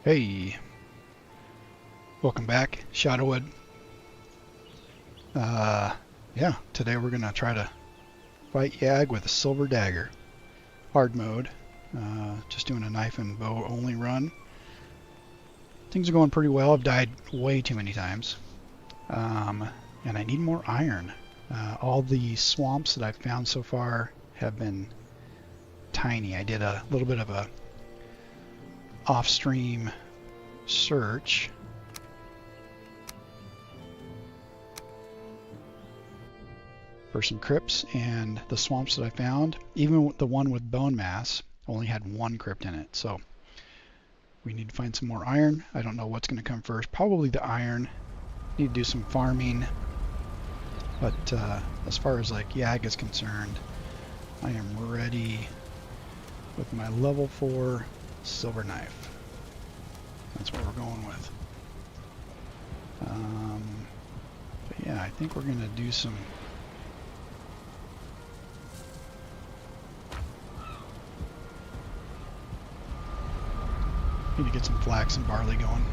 Hey, welcome back, Shadowwood. Yeah, today we're gonna try to fight Yag with a silver dagger. Hard mode. Just doing a knife and bow only run. Things are going pretty well. I've died way too many times. And I need more iron. All the swamps that I've found so far have been tiny. I did a little bit of a off-stream search. For some crypts, and the swamps that I found, even the one with bone mass, only had one crypt in it. So we need to find some more iron. I don't know what's going to come first. Probably the iron. Need to do some farming. But as far as like Yag is concerned, I am ready with my level 4 silver knife. That's what we're going with. But yeah, I think we're going to do some need to get some flax and barley going.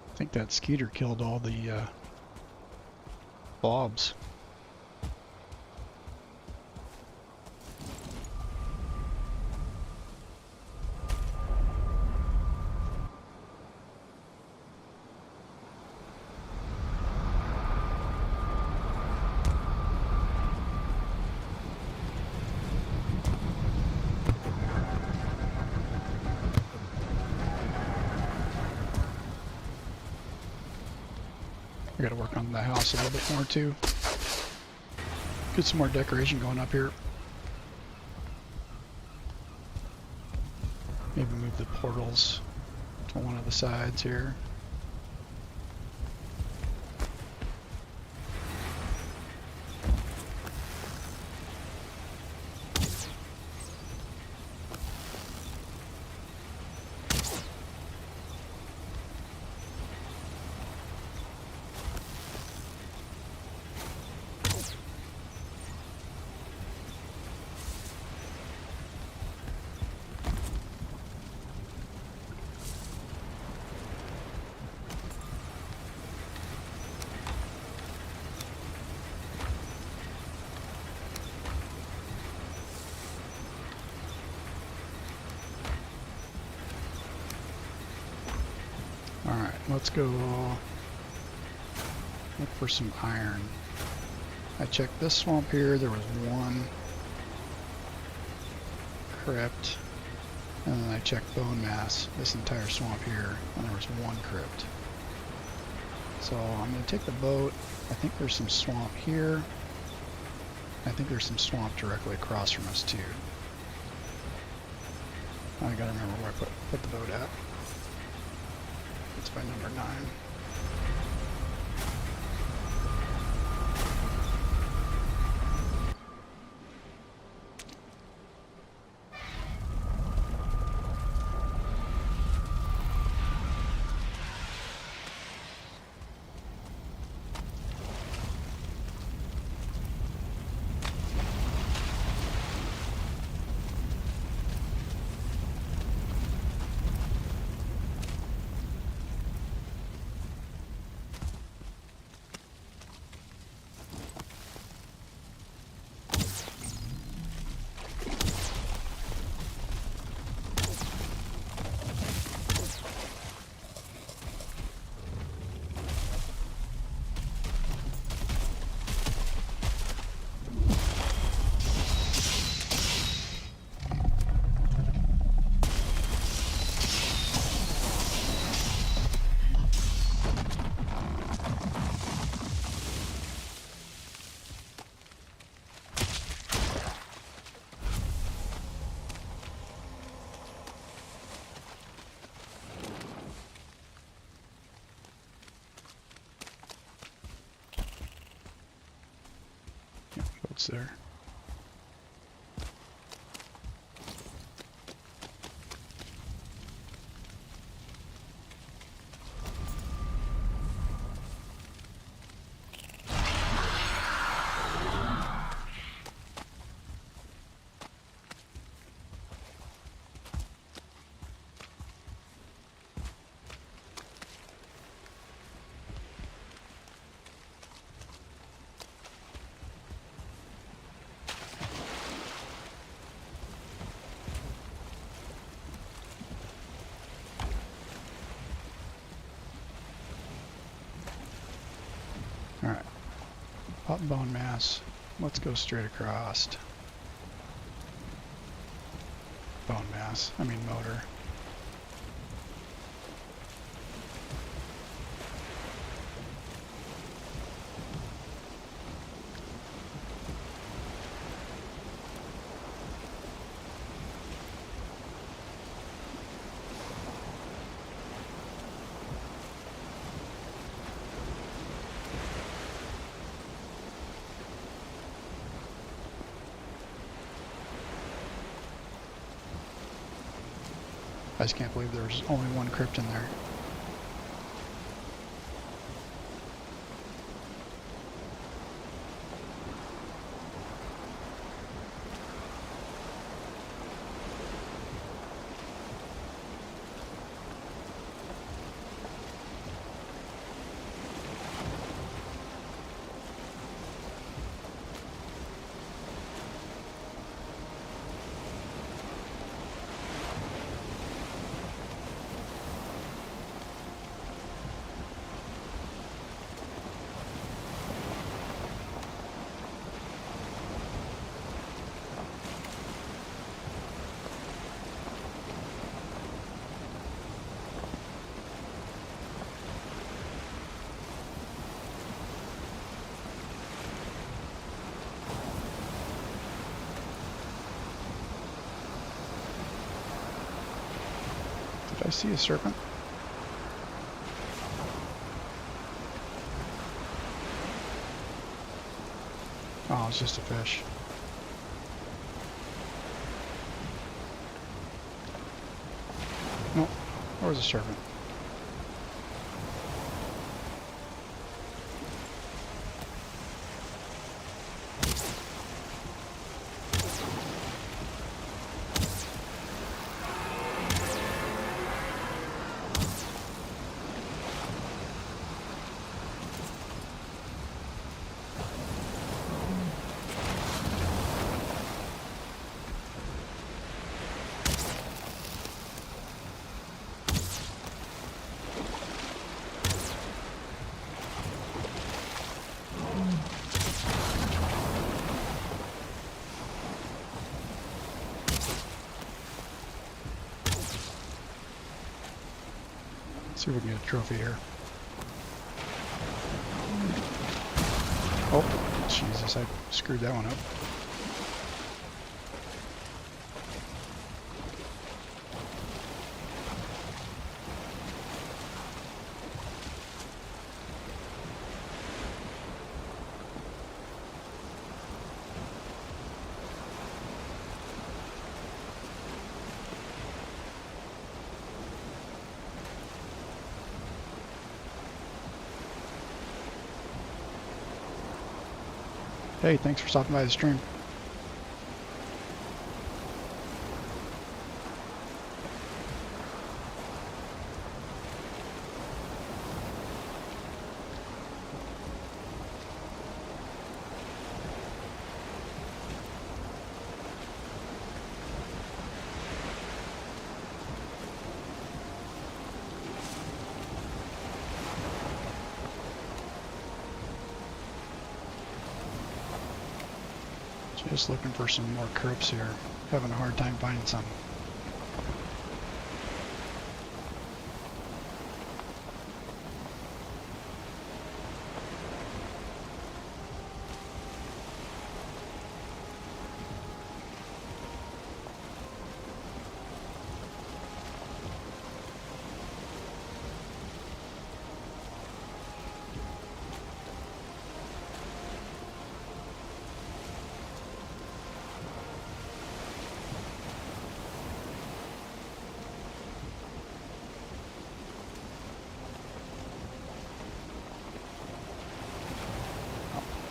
I think that skeeter killed all the blobs. I gotta work on the house a little bit more too. Get some more decoration going up here. Maybe move the portals on one of the sides here. Alright, let's go look for some iron. I checked this swamp here, there was one crypt, and then I checked bone mass, this entire swamp here, and there was one crypt. So I'm going to take the boat. I think there's some swamp here. I think there's some swamp directly across from us too. I gotta remember where I put the boat at. It's by number 9. Boat's there. Alright, pop bone mass. Let's go straight across. Bone mass, I mean motor. I just can't believe there's only one crypt in there. Did I see a serpent? No, it's just a fish. Nope. Or was a serpent. See if we can get a trophy here. Oh, Jesus, I screwed that one up. Hey, thanks for stopping by the stream. Just looking for some more crypts here. Having a hard time finding some.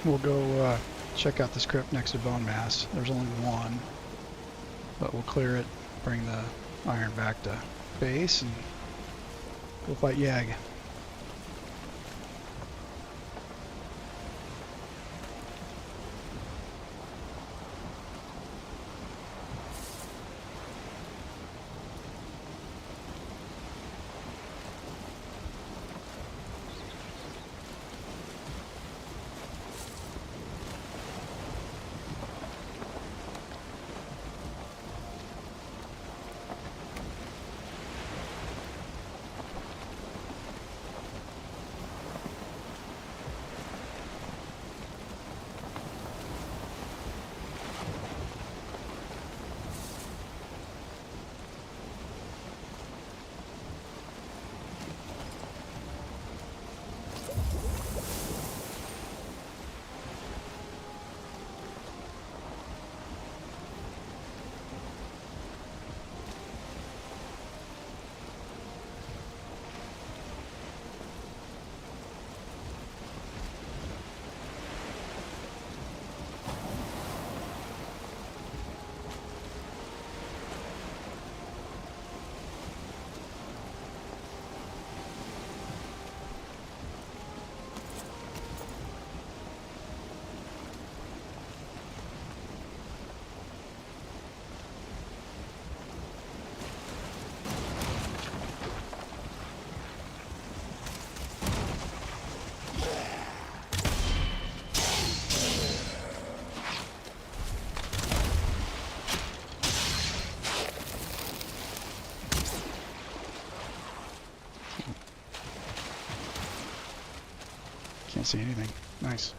We'll go check out this crypt next to Bone Mass. There's only one, but we'll clear it, bring the iron back to base, and we'll fight Yag. Can't see anything. Nice.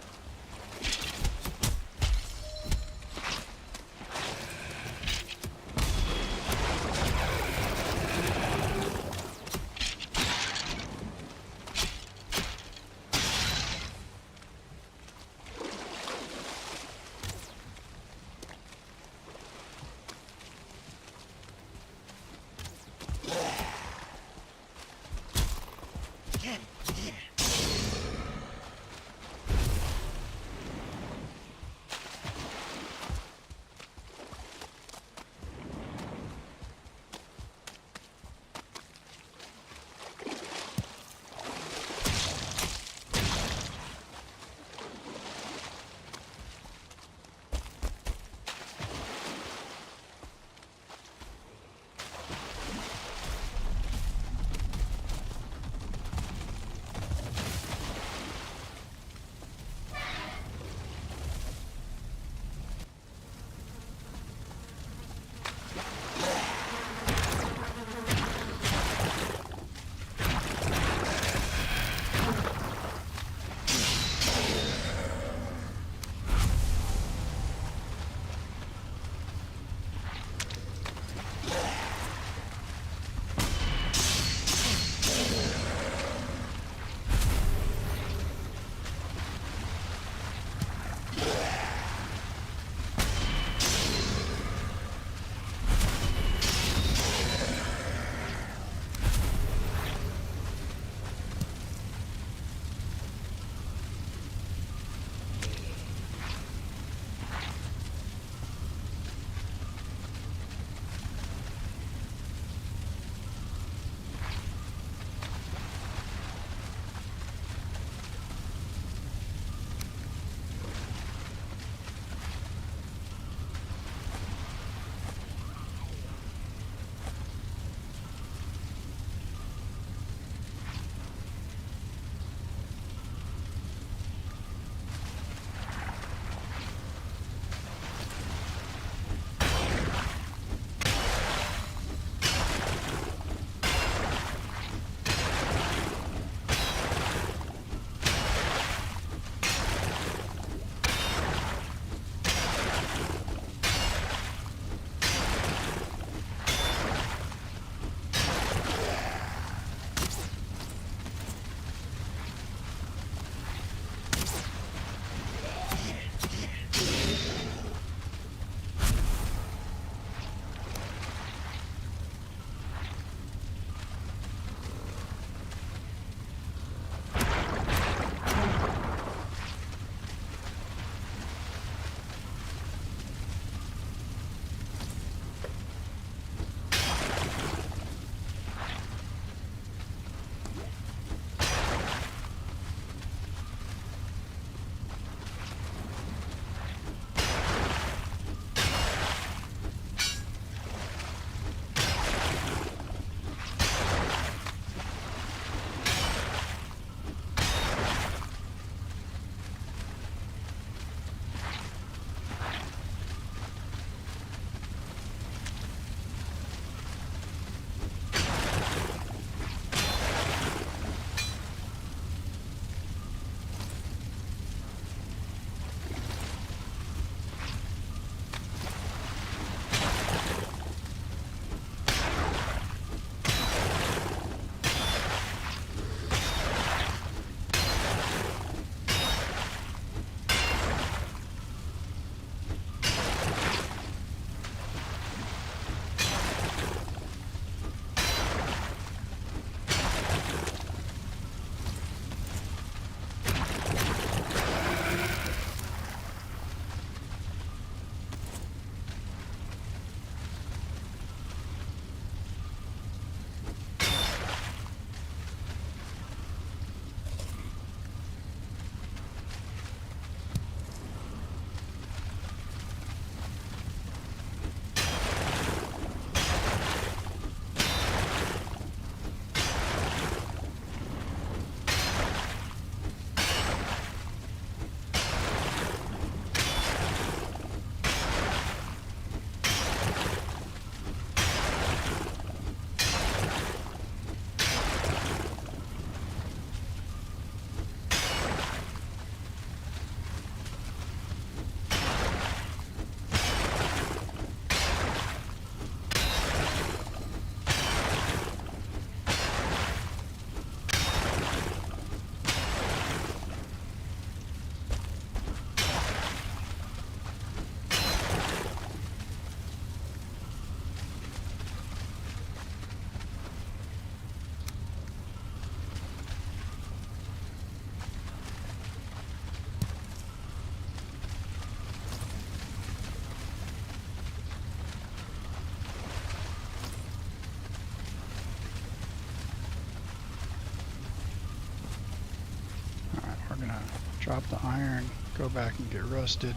Drop the iron, go back and get rusted.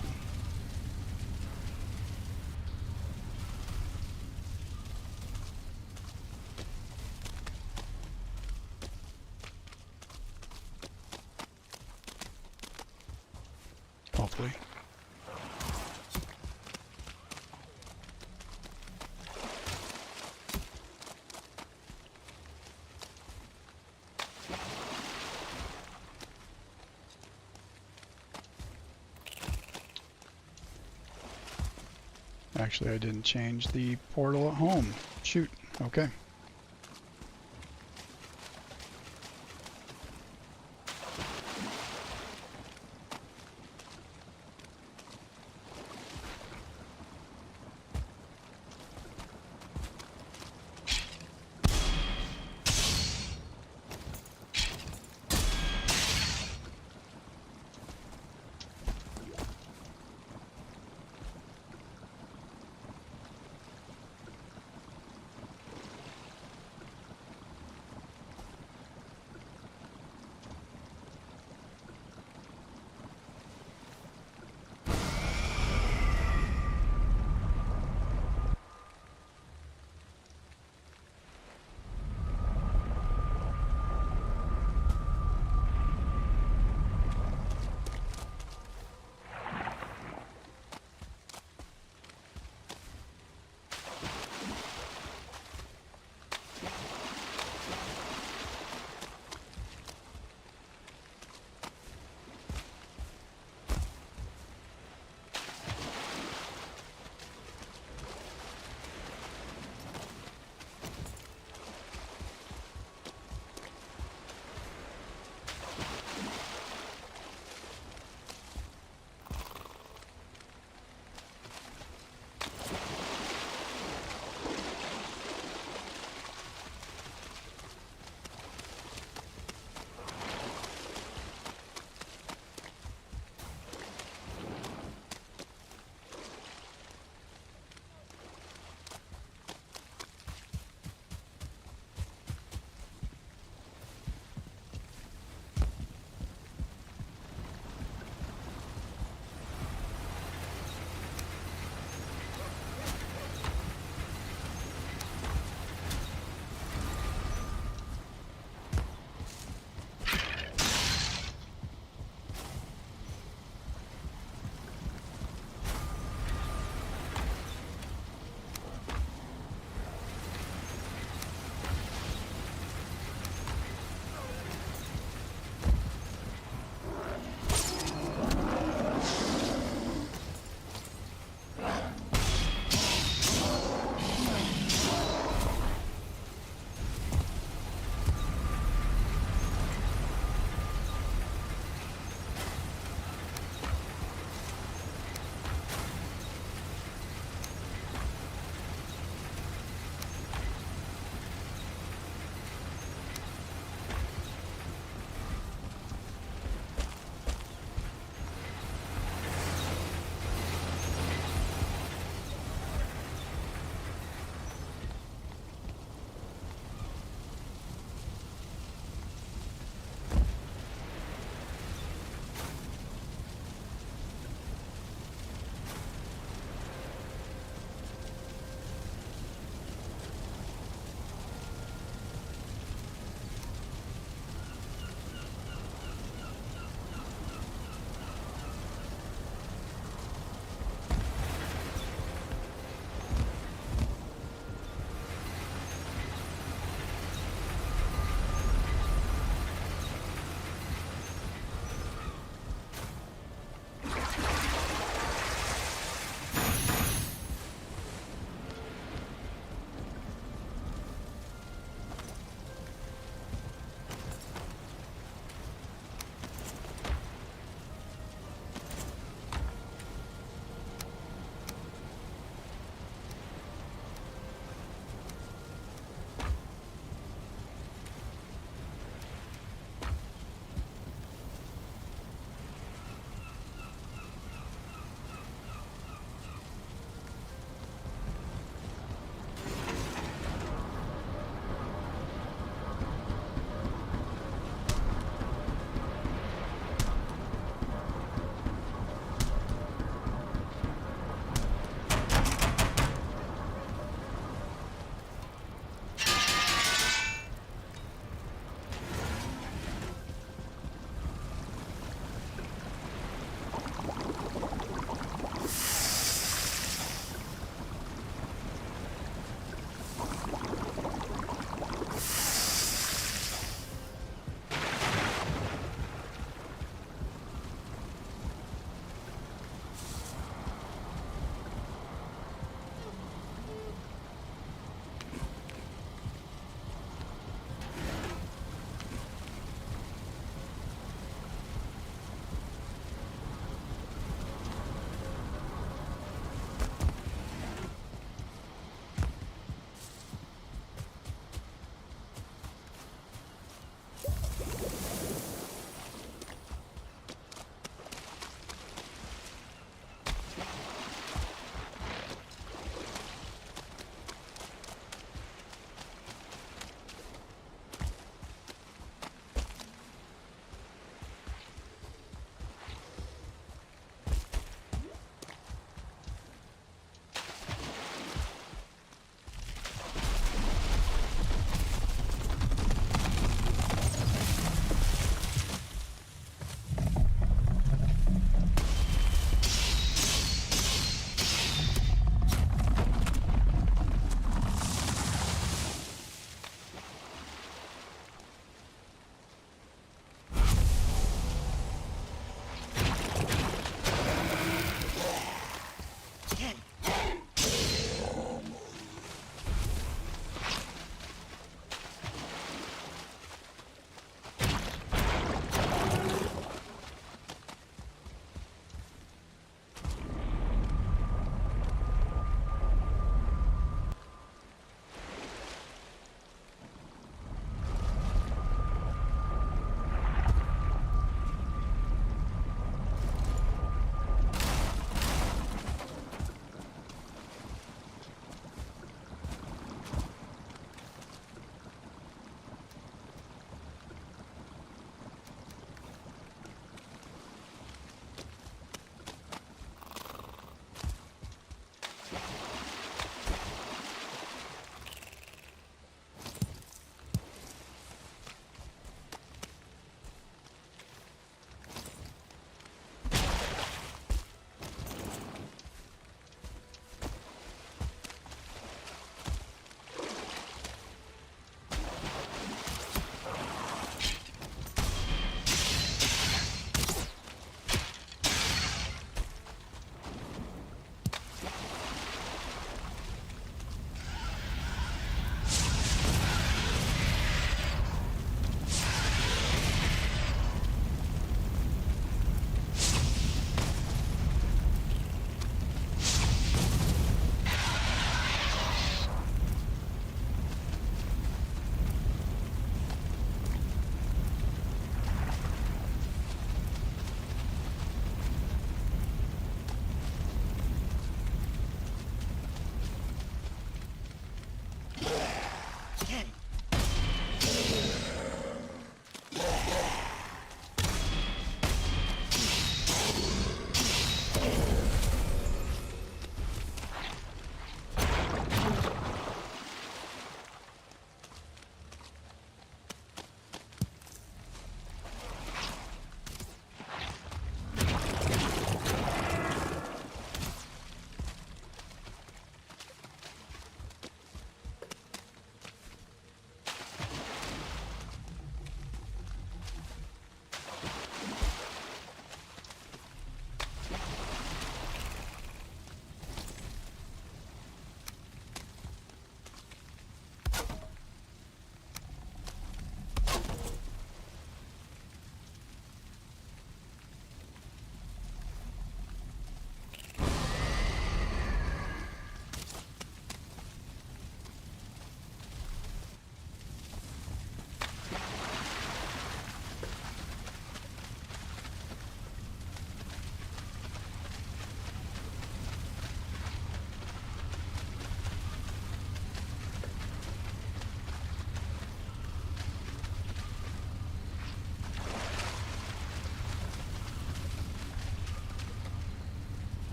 Hopefully. Actually, I didn't change the portal at home. Shoot. Okay.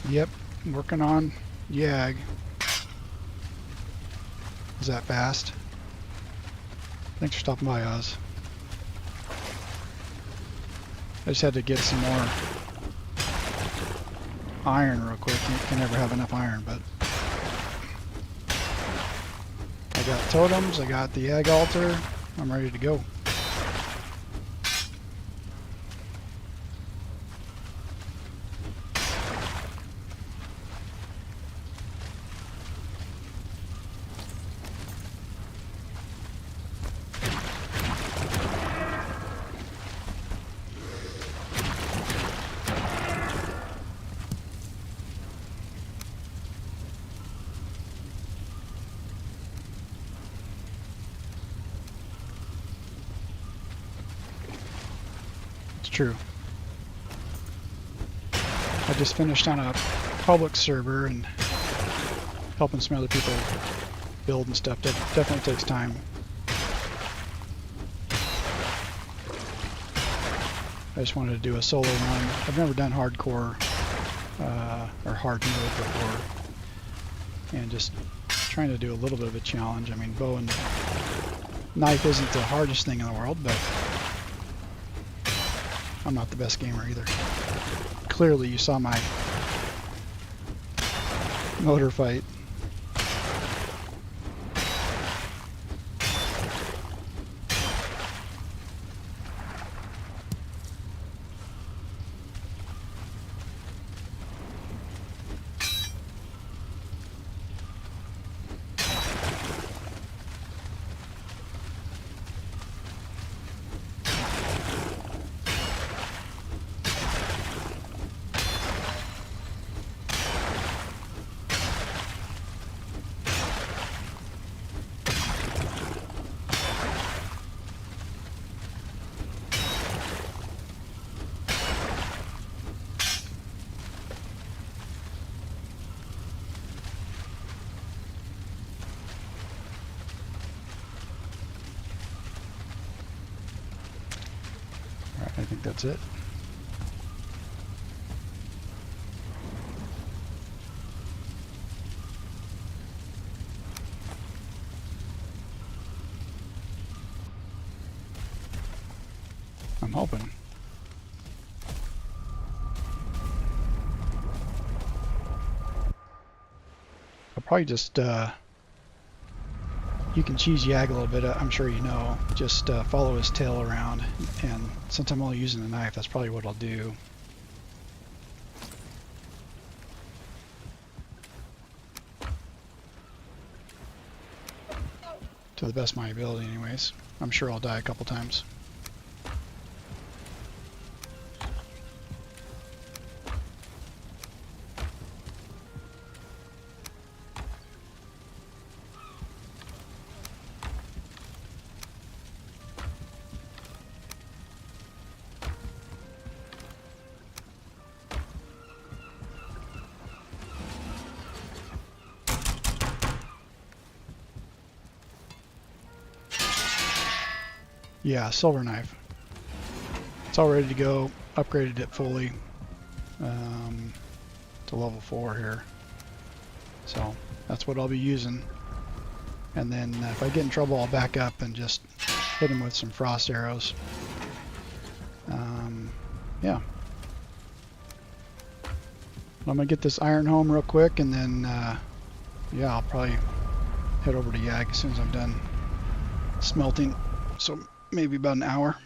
Yep, working on Yag. Is that fast? Thanks for stopping by, Oz. I just had to get some more iron real quick. You can never have enough iron, but I got totems, I got the egg altar, I'm ready to go. True. I just finished on a public server and helping some other people build and stuff. That definitely takes time. I just wanted to do a solo run. I've never done hardcore or hard mode before, and just trying to do a little bit of a challenge. I mean, bow and knife isn't the hardest thing in the world, but I'm not the best gamer either. Clearly you saw my motor fight. I think that's it. I'm hoping. I'll probably just you can cheese Yag a little bit, I'm sure you know. Just follow his tail around, and since I'm only using a knife, that's probably what I'll do. To the best of my ability anyways. I'm sure I'll die a couple times. Yeah, silver knife. It's all ready to go. Upgraded it fully to level 4 here. So that's what I'll be using. And then if I get in trouble, I'll back up and just hit him with some frost arrows. Yeah. I'm gonna get this iron home real quick, and then yeah, I'll probably head over to Yag as soon as I'm done smelting. So maybe about an hour.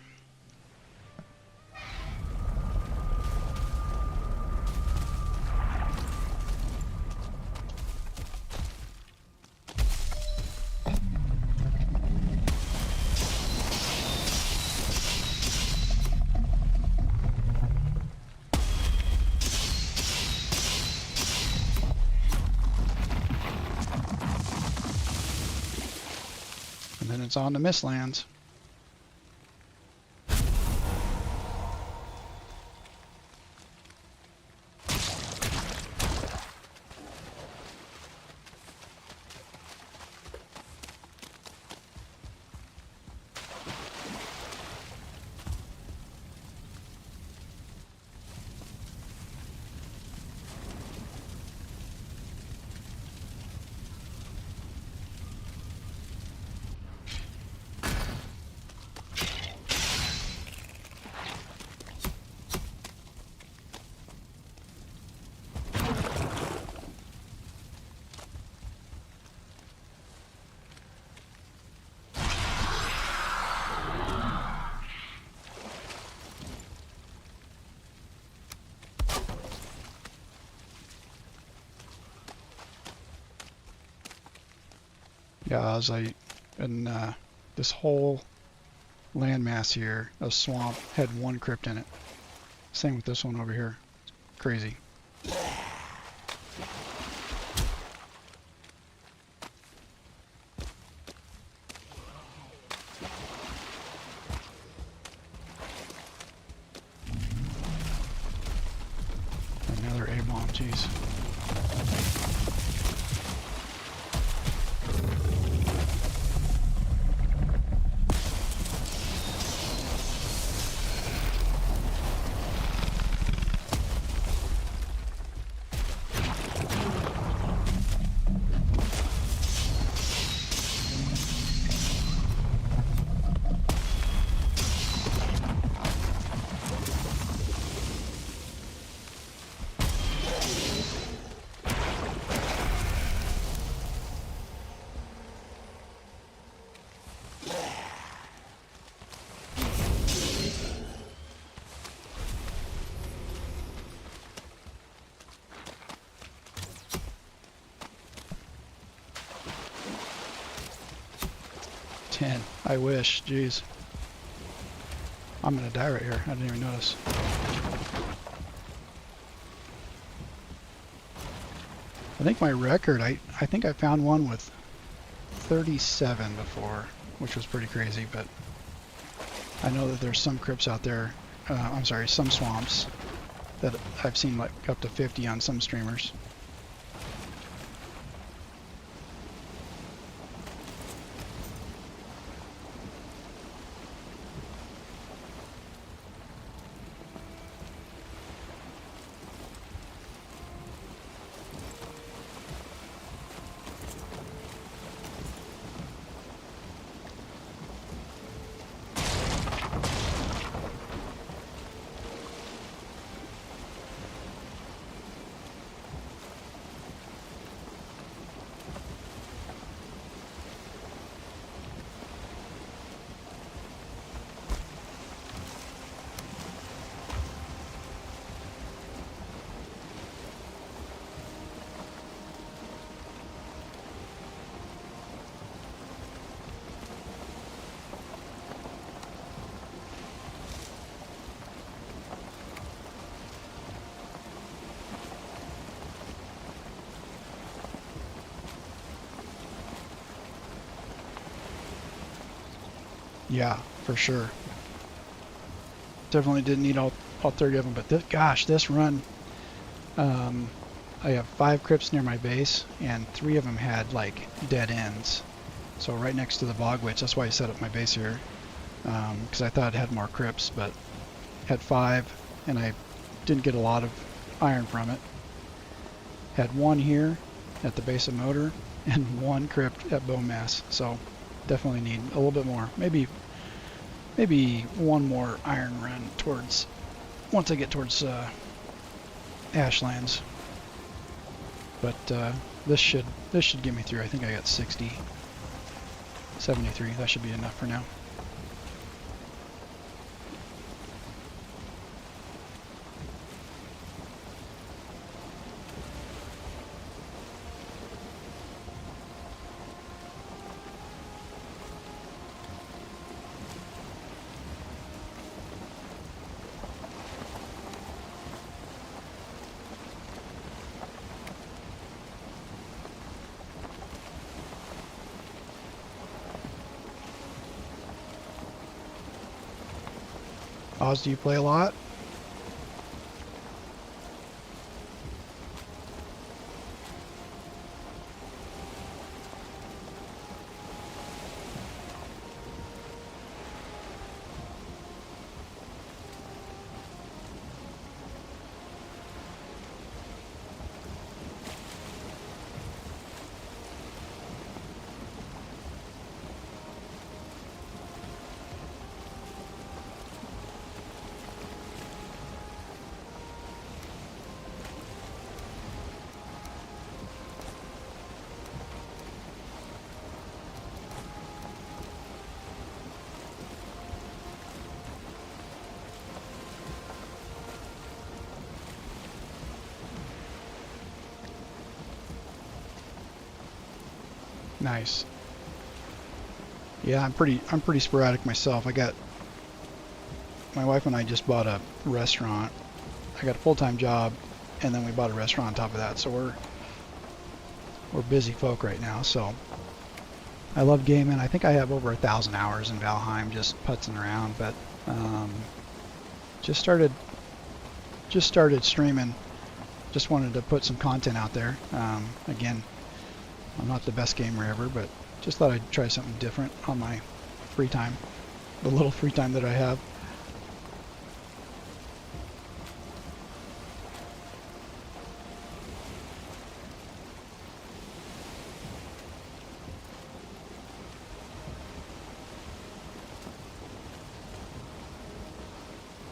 And then it's on to Mistlands. Yeah, this whole landmass here, a swamp, had one crypt in it. Same with this one over here. Crazy. Another A-bomb, jeez. I wish, jeez. I'm gonna die right here. I didn't even notice. I think my record, I think I found one with 37 before, which was pretty crazy, but I know that there's some crypts out there, I'm sorry, some swamps that I've seen like up to 50 on some streamers. Yeah, for sure. Definitely didn't need all 30 of them, but gosh, this run, I have 5 crypts near my base, and 3 of them had like dead ends. So right next to the bog witch, that's why I set up my base here, because I thought it had more crypts, but had 5, and I didn't get a lot of iron from it. Had 1 here at the base of motor, and 1 crypt at bone mass. So definitely need a little bit more. Maybe 1 more iron run towards once I get towards Ashlands. But this should get me through. I think I got 60, 73. That should be enough for now. Oz, do you play a lot? Nice. Yeah, I'm pretty sporadic myself. My wife and I just bought a restaurant. I got a full-time job, and then we bought a restaurant on top of that. So we're busy folk right now. So I love gaming. I think I have over 1,000 hours in Valheim just putzing around. But just started streaming. Just wanted to put some content out there. Again, I'm not the best gamer ever, but just thought I'd try something different on my free time, the little free time that I have.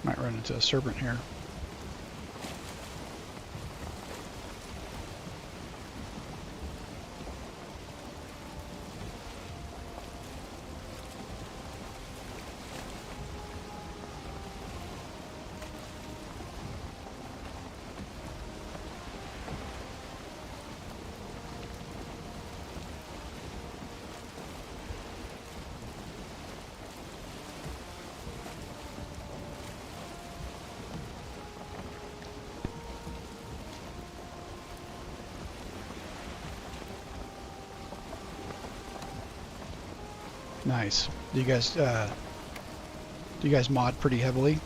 Might run into a serpent here. Nice. Do you guys mod pretty heavily?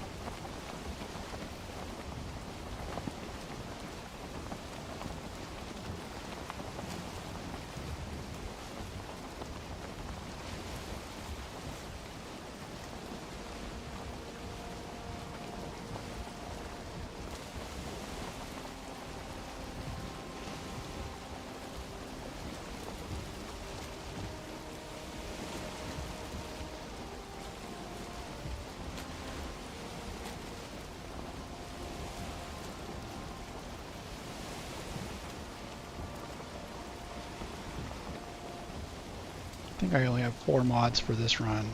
I think I only have 4 mods for this run.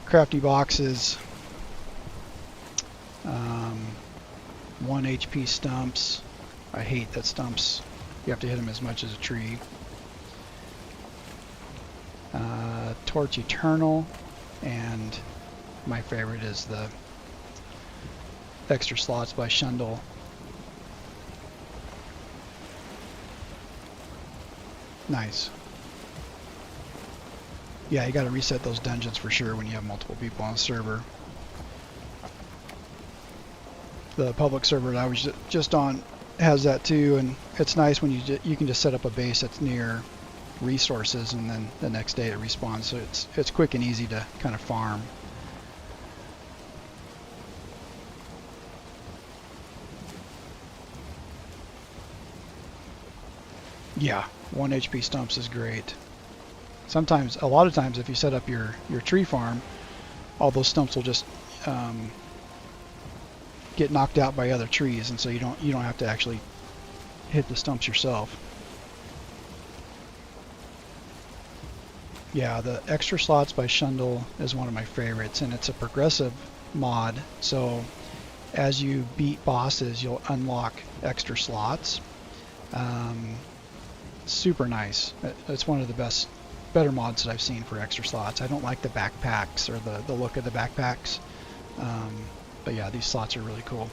Crafty boxes, 1 HP stumps. I hate that stumps, you have to hit them as much as a tree. Torch Eternal, and my favorite is the extra slots by Shundle. Nice. Yeah, you got to reset those dungeons for sure when you have multiple people on the server. The public server that I was just on has that too, and it's nice when you can just set up a base that's near resources, and then the next day it respawns. So it's quick and easy to kind of farm. Yeah, 1 HP stumps is great. Sometimes, a lot of times, if you set up your tree farm, all those stumps will just get knocked out by other trees, and so you don't have to actually hit the stumps yourself. Yeah, the extra slots by Shundle is one of my favorites, and it's a progressive mod. So as you beat bosses, you'll unlock extra slots. Super nice. It's one of the better mods that I've seen for extra slots. I don't like the backpacks or the look of the backpacks, but yeah, these slots are really cool.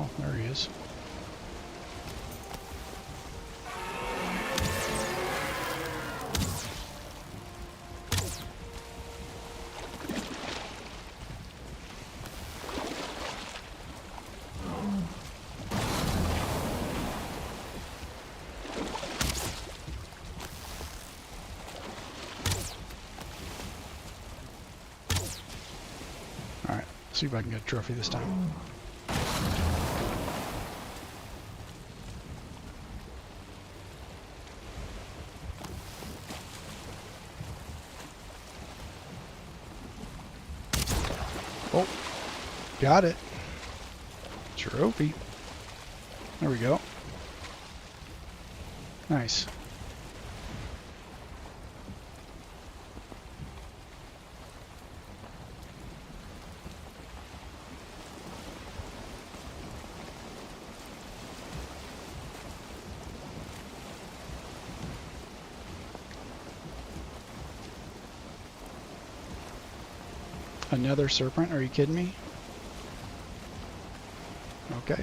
Oh, there he is. See if I can get a trophy this time. Oh, got it. Trophy. There we go. Nice. Another serpent? Are you kidding me? Okay.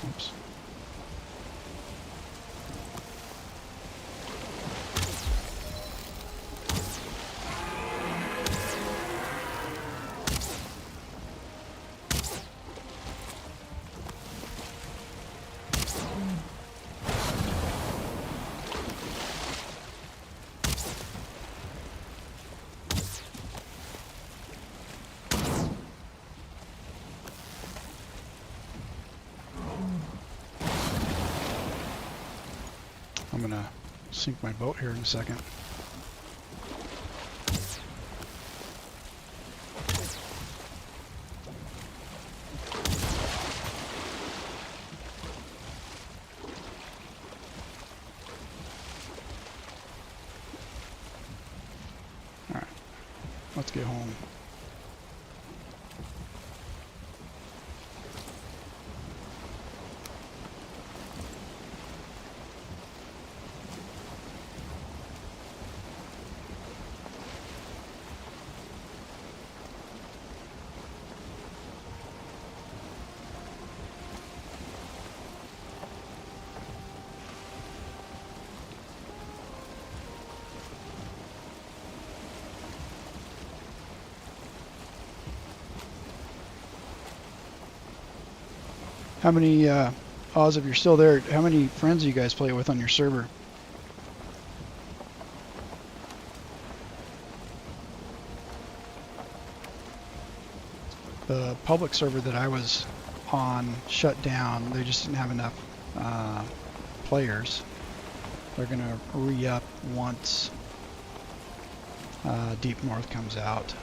Oops. I'm gonna sink my boat here in a second. All right, let's get home. How many, Oz, if you're still there, how many friends do you guys play with on your server? The public server that I was on shut down. They just didn't have enough players. They're going to re-up once Deep North comes out.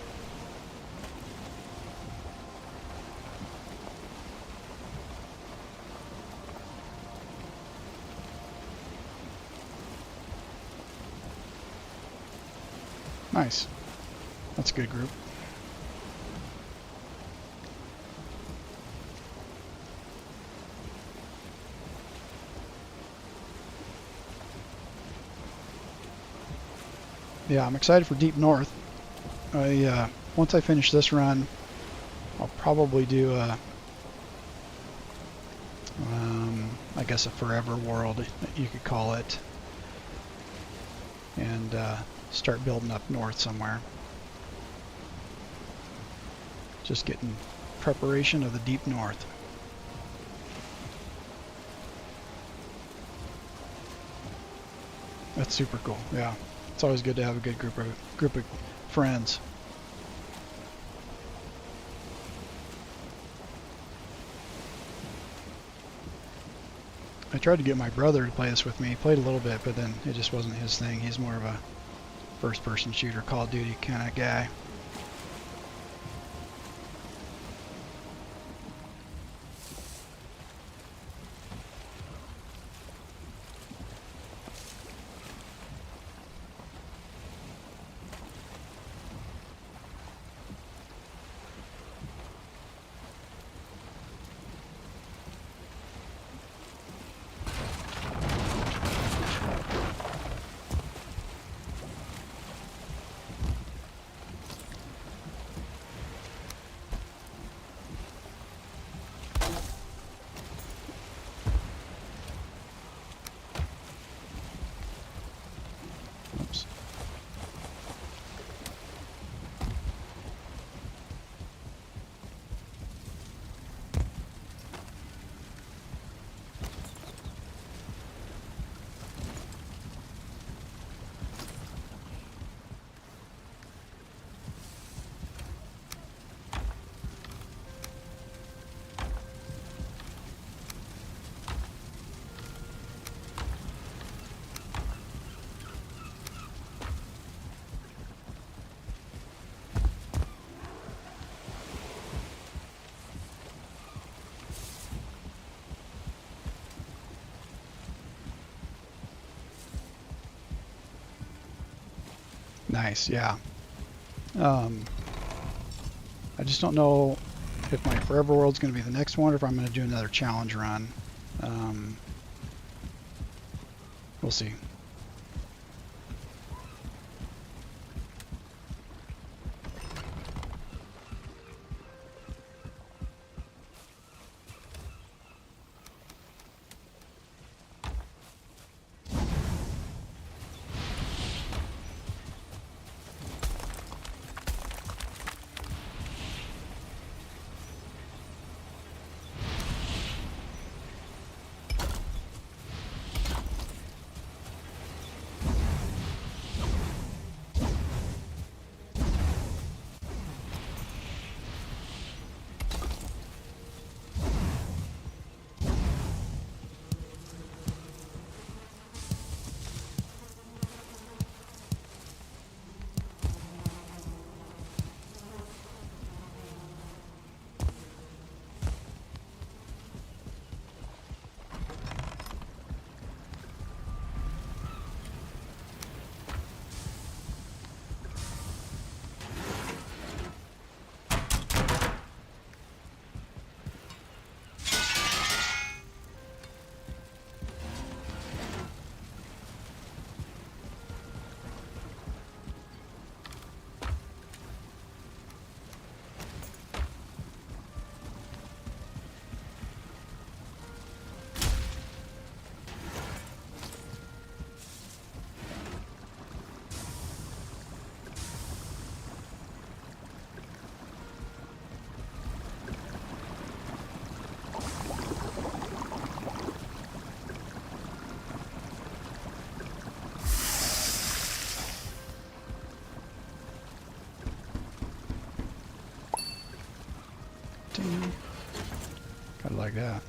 Nice. That's a good group. Yeah, I'm excited for Deep North. Once I finish this run, I'll probably do a, I guess a forever world, you could call it, and start building up north somewhere. Just getting preparation of the Deep North. That's super cool. Yeah, it's always good to have a good group of friends. I tried to get my brother to play this with me. He played a little bit, but then it just wasn't his thing. He's more of a first-person shooter, Call of Duty kind of guy. Nice, yeah. I just don't know if my Forever World's going to be the next one or if I'm going to do another challenge run. We'll see. Ding. Kind of like that.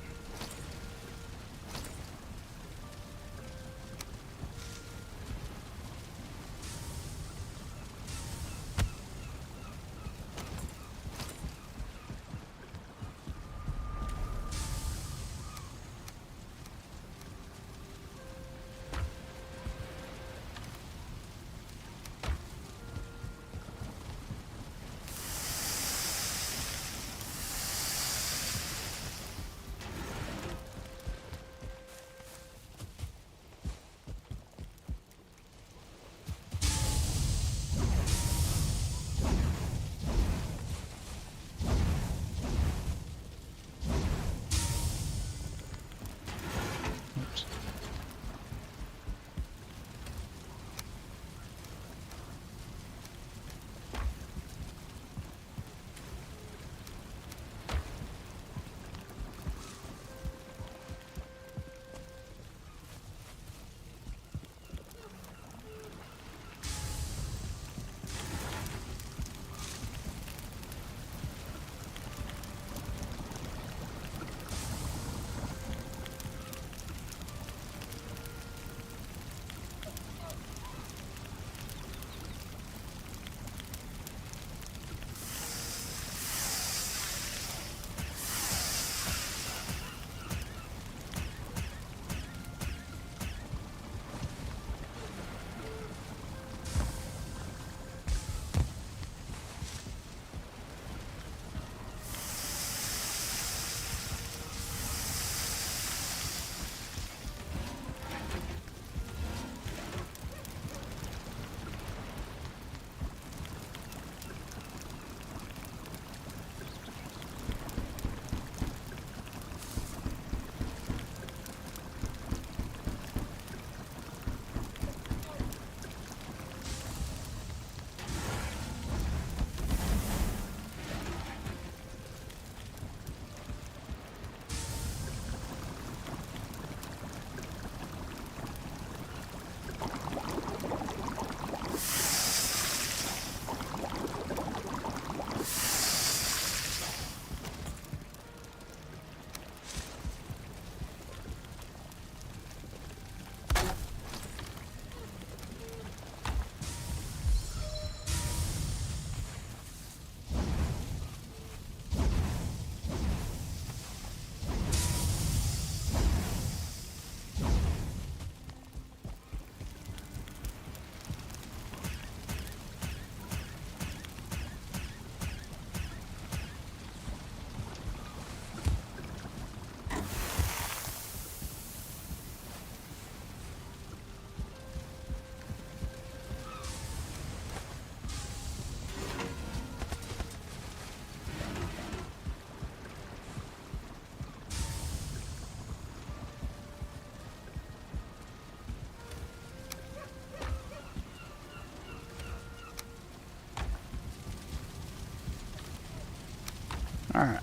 Alright.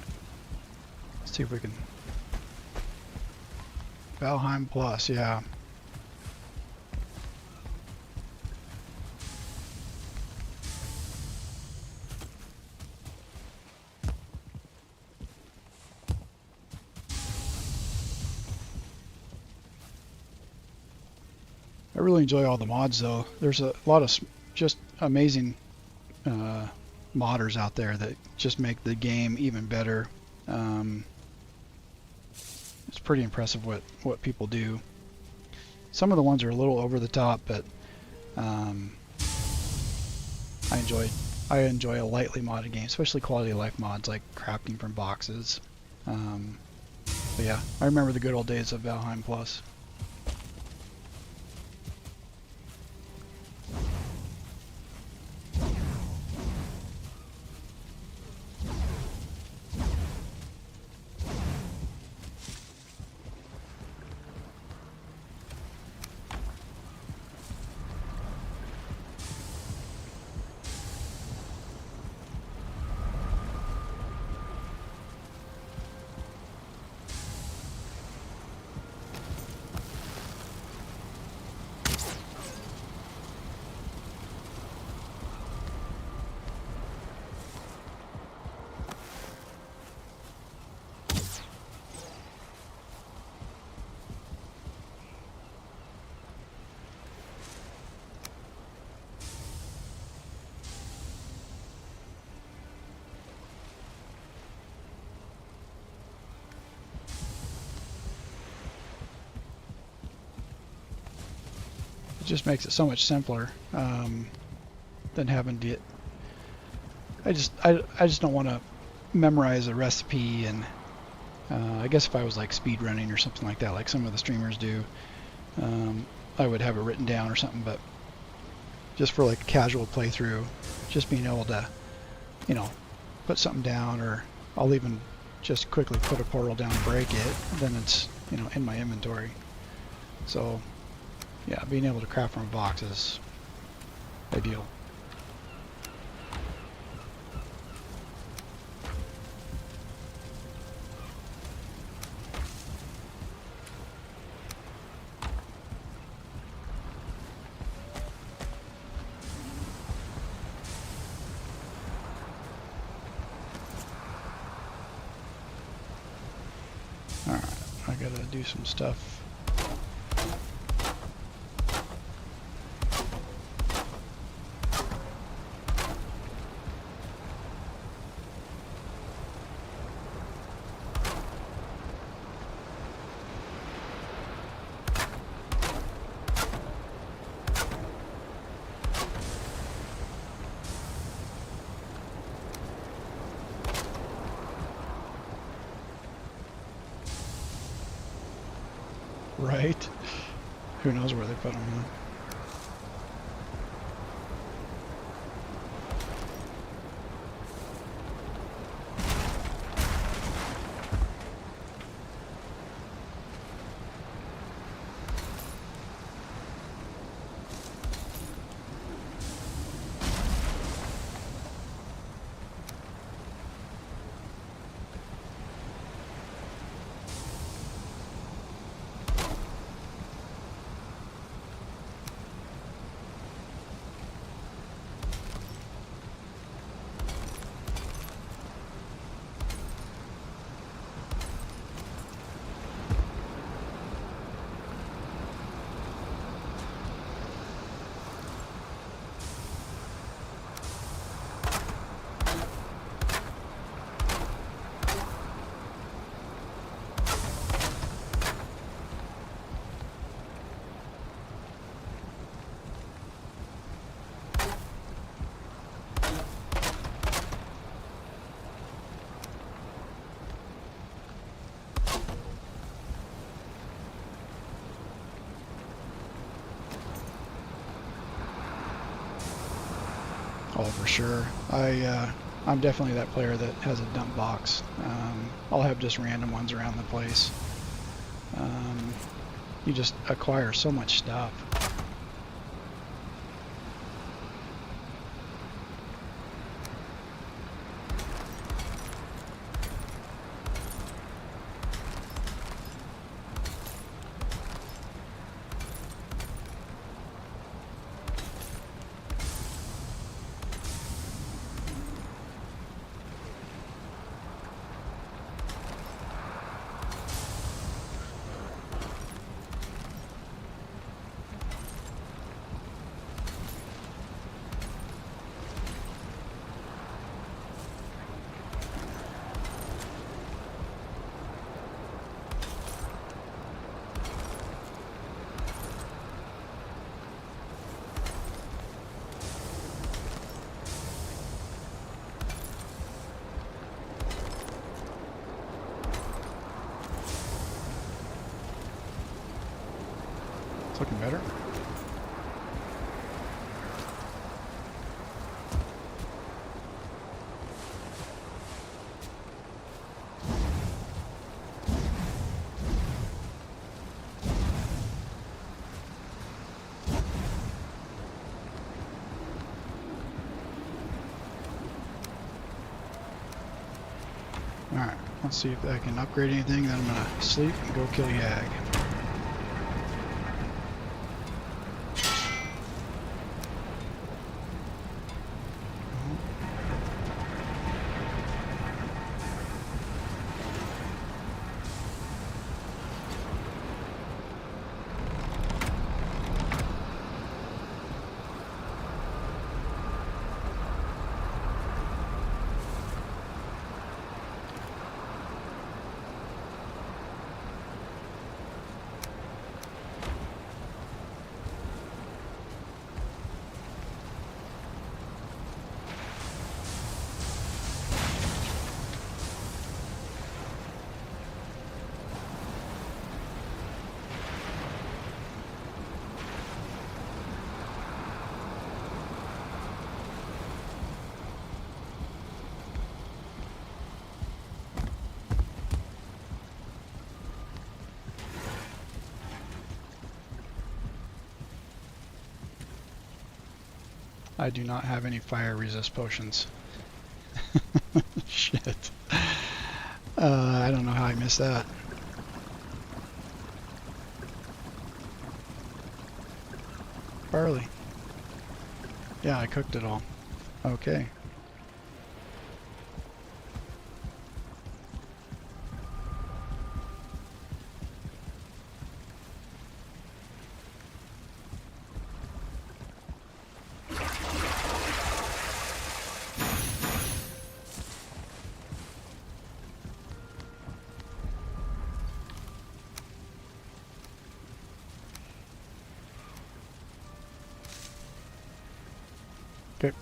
Let's see if we can... Valheim Plus, yeah. I really enjoy all the mods though. There's a lot of just amazing modders out there that just make the game even better. It's pretty impressive what people do. Some of the ones are a little over the top, but I enjoy a lightly modded game, especially quality of life mods like crafting from boxes. But yeah, I remember the good old days of Valheim Plus. It just makes it so much simpler than having to. I just don't want to memorize a recipe, and I guess if I was like speed running or something like that, like some of the streamers do, I would have it written down or something. But just for like a casual playthrough, just being able to, you know, put something down, or I'll even just quickly put a portal down and break it, then it's, you know, in my inventory. So yeah, being able to craft from a box is ideal. Alright, I gotta do some stuff. Right? Who knows where they put them, huh? Oh, for sure. I'm definitely that player that has a dump box. I'll have just random ones around the place. You just acquire so much stuff. looking better. Alright, let's see if I can upgrade anything, then I'm gonna sleep and go kill Yag. I do not have any fire resist potions. Shit. I don't know how I missed that. Barley. Yeah, I cooked it all. Okay. Okay.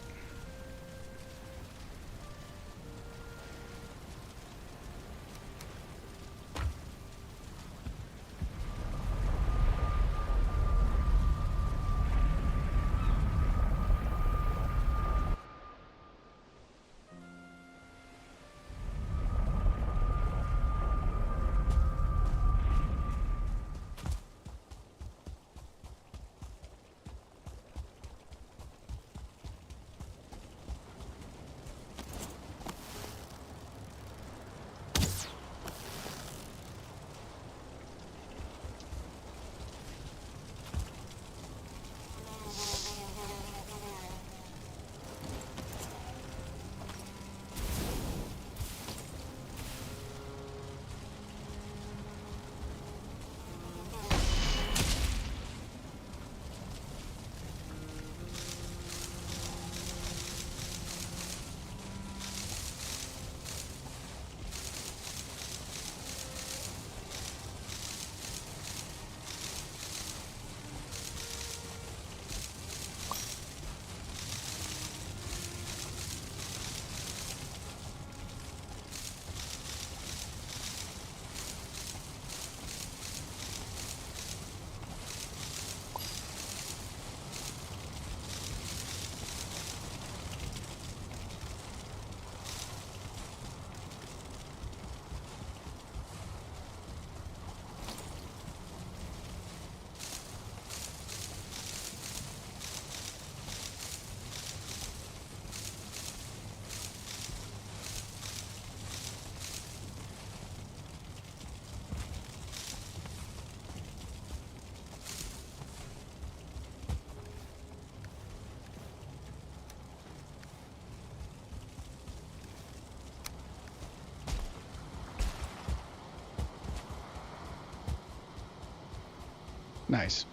Nice.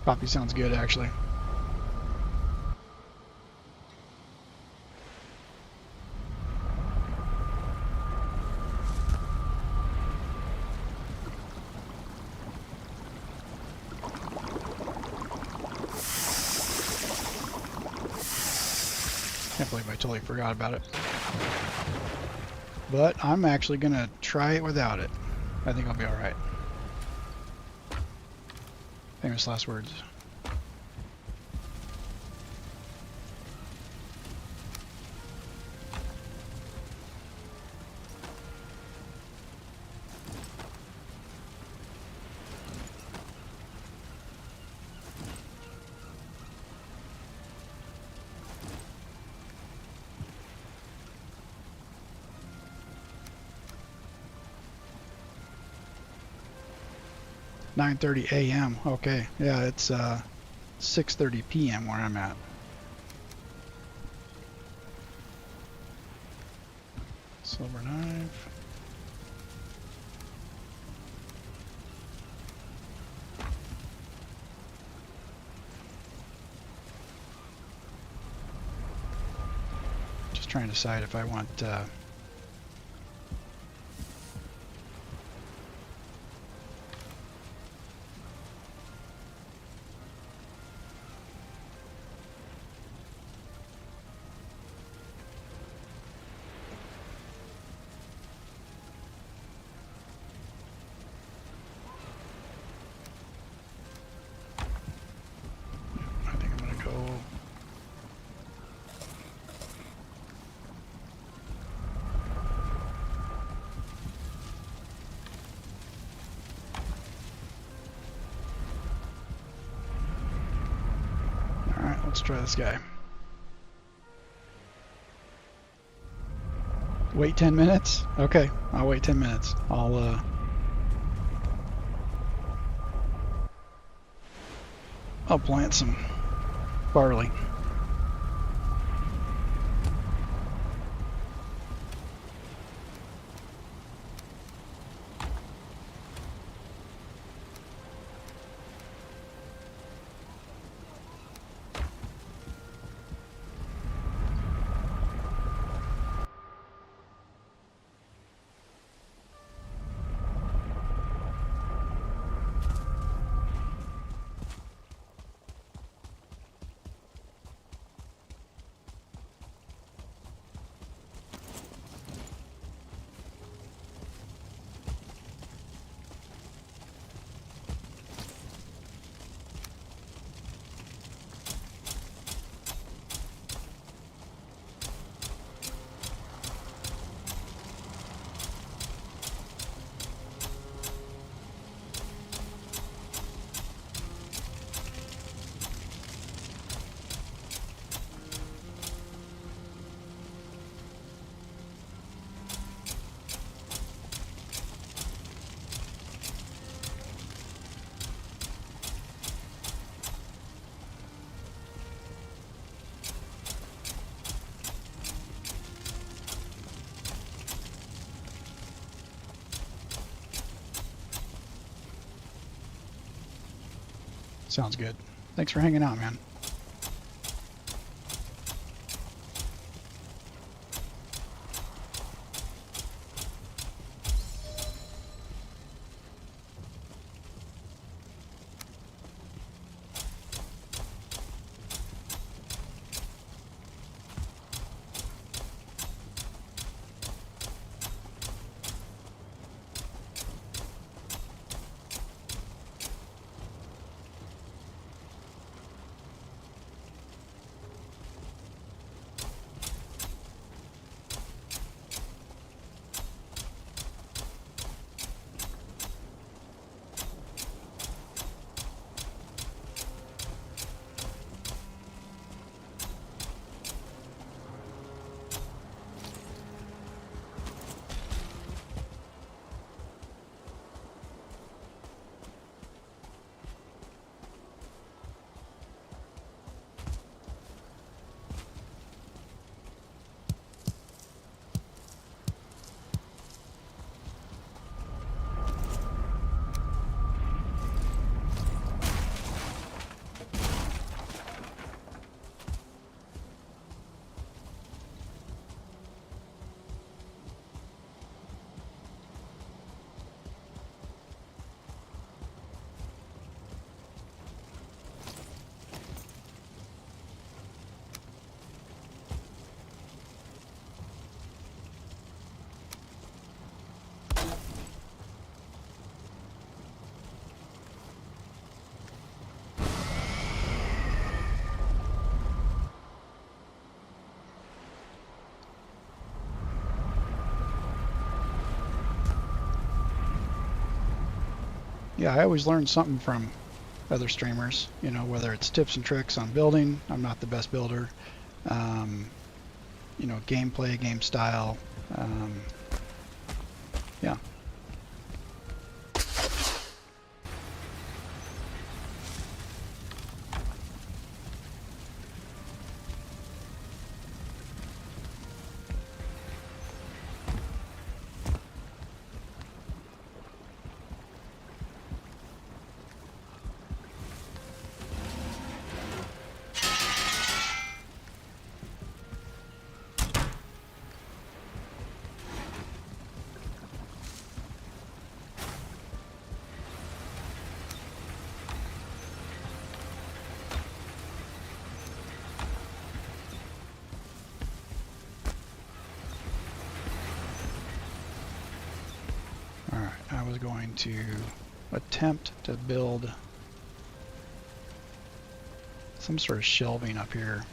Coffee sounds good, actually. Can't believe I totally forgot about it. But I'm actually gonna try it without it. I think I'll be alright. Famous last words. "9:30 a.m. Okay, yeah, it's 6:30 p.m. where I'm at. Silver knife. Just trying to decide if I want I think I'm gonna go. Alright, let's try this guy. Wait 10 minutes? Okay, I'll wait 10 minutes. I'll plant some barley. Sounds good. Thanks for hanging out, man. Yeah, I always learn something from other streamers, you know, whether it's tips and tricks on building. I'm not the best builder. Um, you know, gameplay, game style. Yeah. Alright, I was going to attempt to build some sort of shelving up here.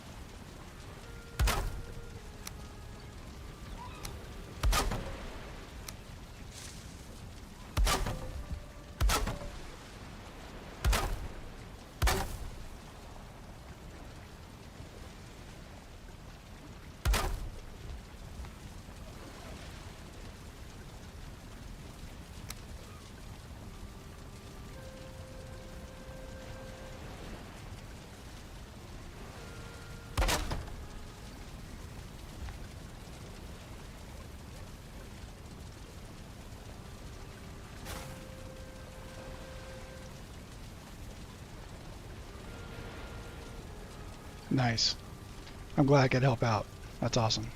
Nice. I'm glad I could help out. That's awesome.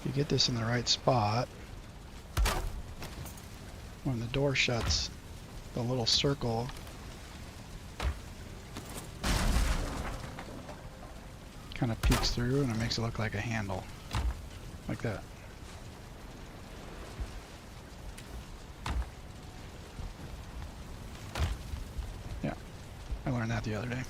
If you get this in the right spot, when the door shuts, the little circle kind of peeks through and it makes it look like a handle, like that. Yeah, I learned that the other day.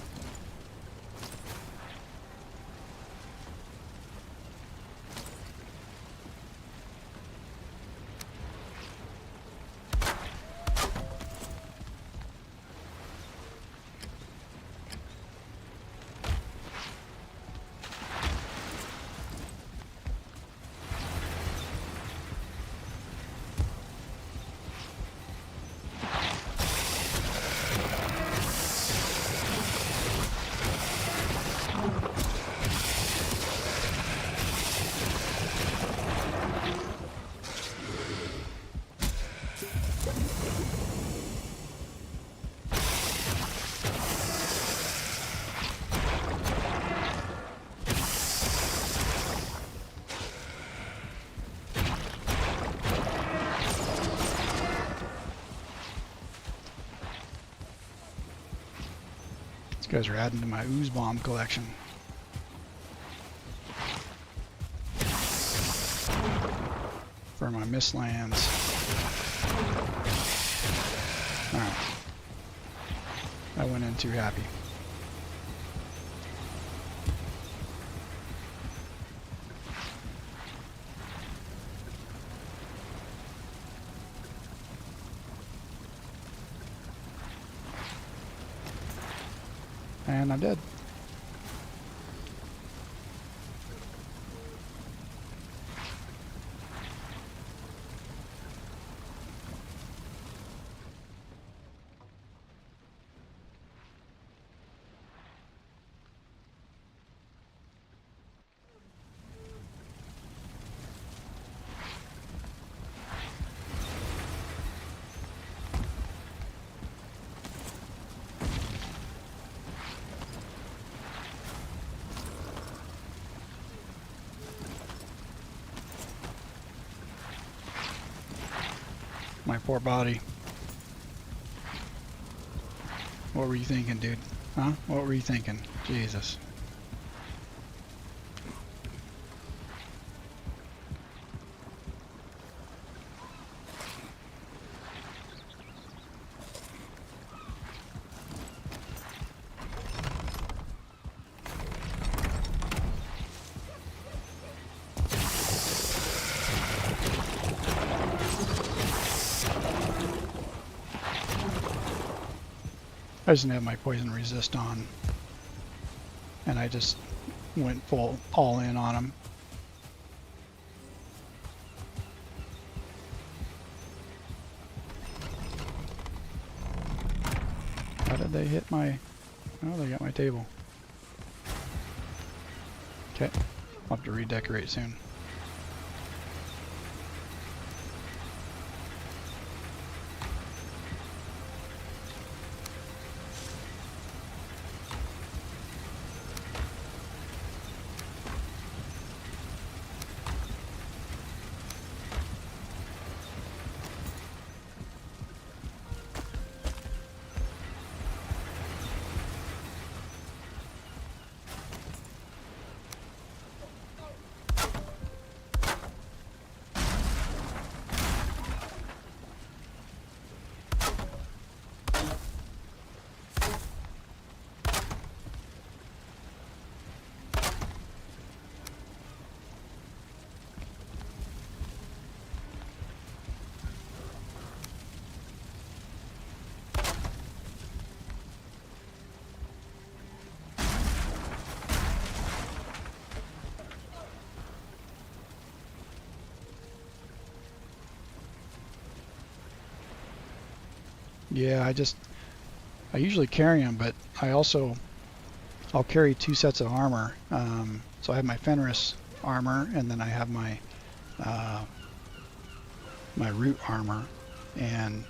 These guys are adding to my ooze bomb collection. For my mistlands. Alright. I went in too happy. And I'm dead. poor body. What were you thinking, dude? Huh? What were you thinking? Jesus. I just didn't have my poison resist on, and I just went all in on him. How did they hit my... Oh, they got my table. Okay, I'll have to redecorate soon. Yeah, I usually carry them, but I'll carry 2 sets of armor. So I have my Fenris armor, and then I have my my root armor, and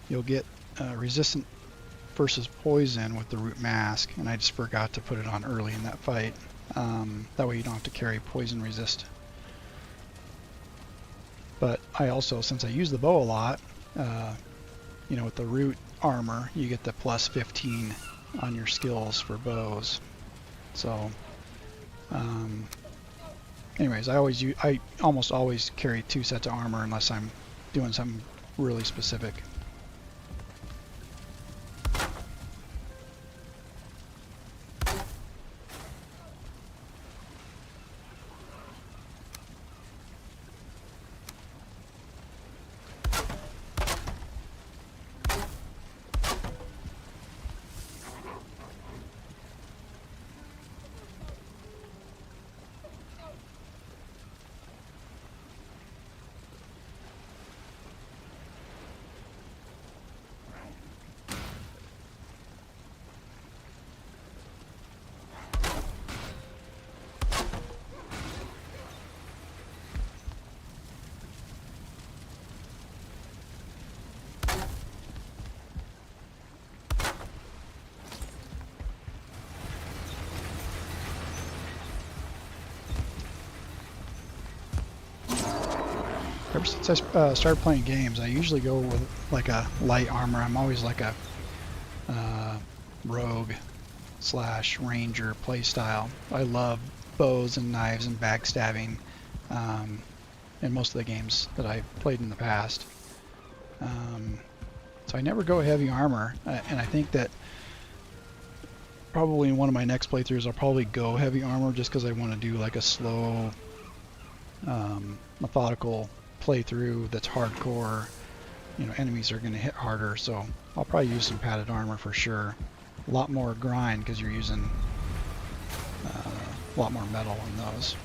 you'll get resistant versus poison with the root mask, and I just forgot to put it on early in that fight. That way you don't have to carry poison resist. But I also, since I use the bow a lot, you know, with the root armor, you get the plus 15 on your skills for bows. So, anyways, I almost always carry 2 sets of armor unless I'm doing something really specific. Ever since I started playing games, I usually go with like a light armor. I'm always like a rogue / ranger playstyle. I love bows and knives and backstabbing in most of the games that I've played in the past. So I never go heavy armor, and I think that probably in one of my next playthroughs I'll probably go heavy armor just because I want to do like a slow, methodical playthrough that's hardcore. You know, enemies are going to hit harder, so I'll probably use some padded armor for sure. A lot more grind because you're using a lot more metal in those.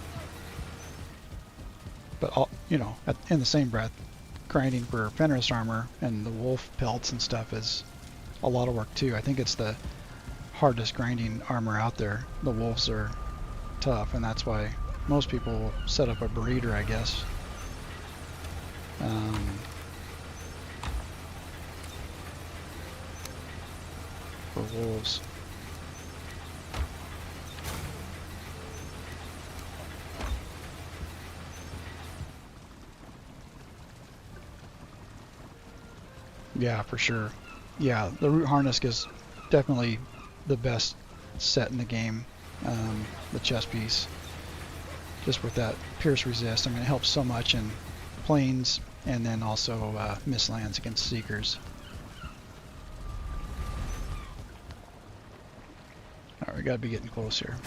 But you know, in the same breath, grinding for Fenris armor and the wolf pelts and stuff is a lot of work too. I think it's the hardest grinding armor out there. The wolves are tough, and that's why most people will set up a breeder, I guess. For wolves. Yeah, for sure. Yeah, the root harness is definitely the best set in the game. The chest piece, just with that pierce resist. I mean, it helps so much in planes and then also mislands against seekers. All right, we gotta be getting close here.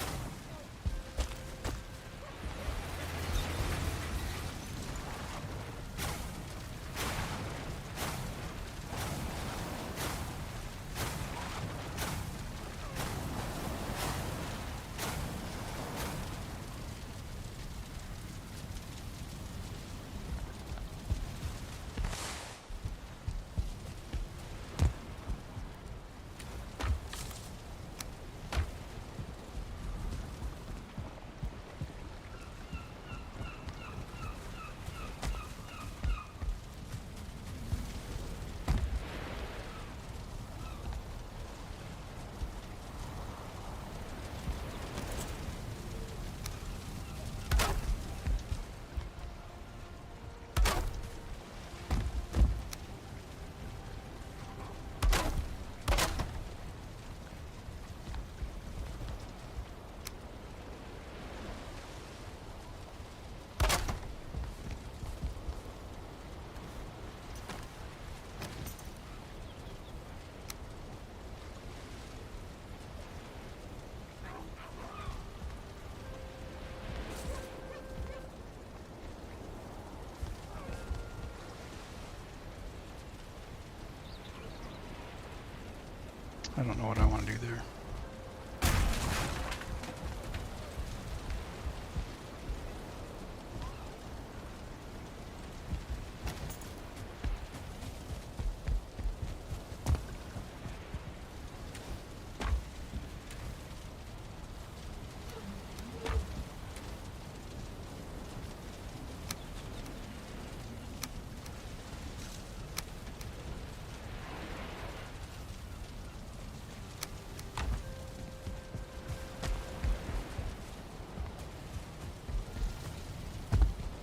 I don't know what I want to do there.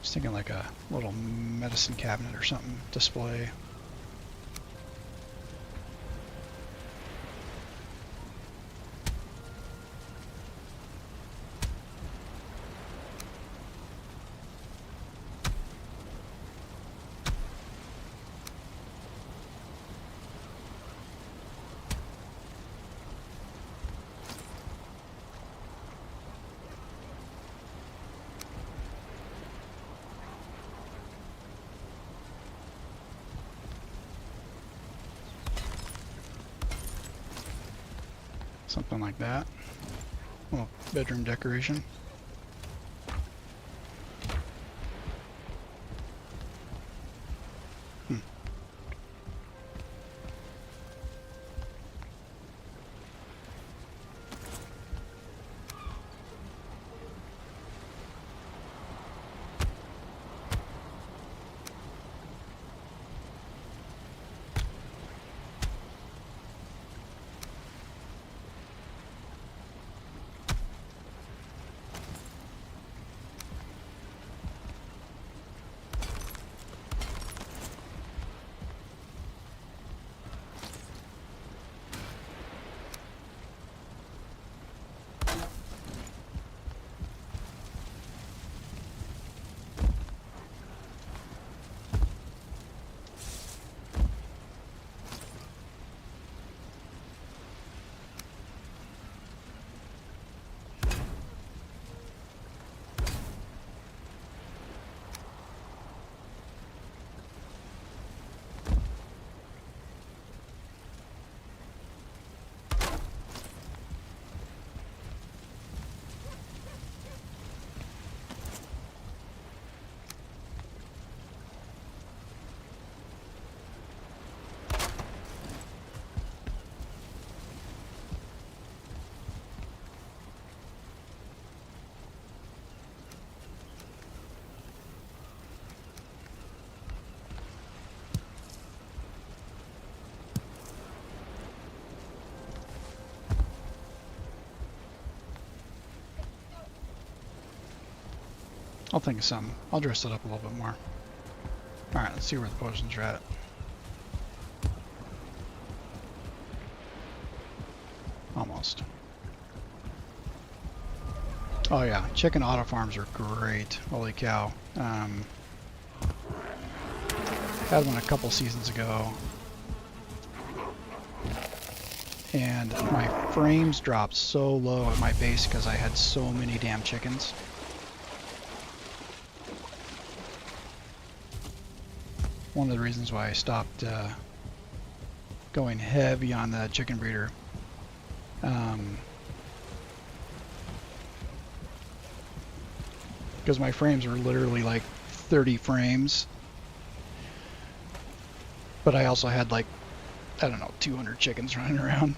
Just thinking like a little medicine cabinet or something display. Something like that. Little bedroom decoration. I'll think of something. I'll dress it up a little bit more. Alright, let's see where the potions are at. almost. Oh yeah, chicken auto farms are great. Holy cow. Had one a couple seasons ago. And my frames dropped so low at my base because I had so many damn chickens. One of the reasons why I stopped going heavy on the chicken breeder. Because my frames were literally like 30 frames. But I also had like, I don't know, 200 chickens running around.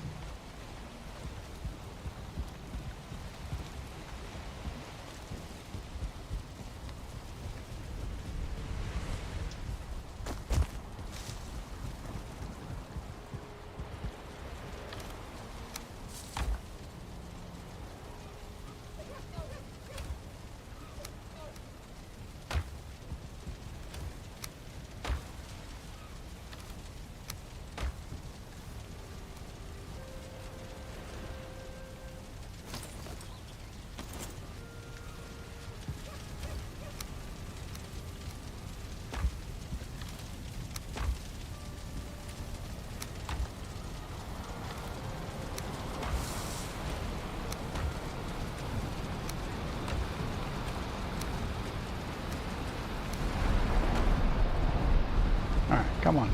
Alright, come on.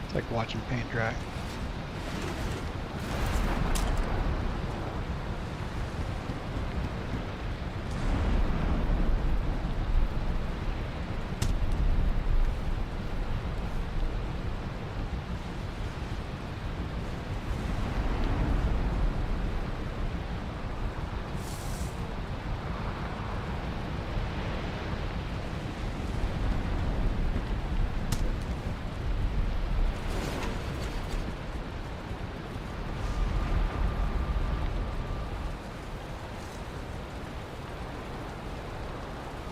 It's like watching paint dry.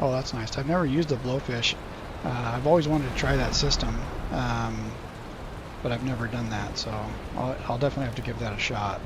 Oh, that's nice. I've never used a blowfish. I've always wanted to try that system, but I've never done that, so I'll definitely have to give that a shot.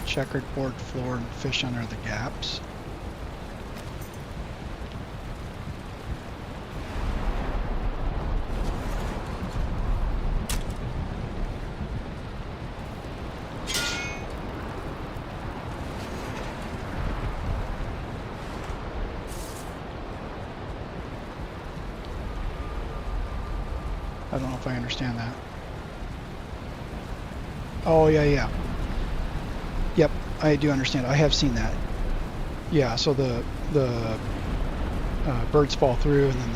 Checkered board floor and fish under the gaps. I don't know if I understand that. Oh, yeah, yeah. Yep, I do understand. I have seen that. Yeah, so the birds fall through, and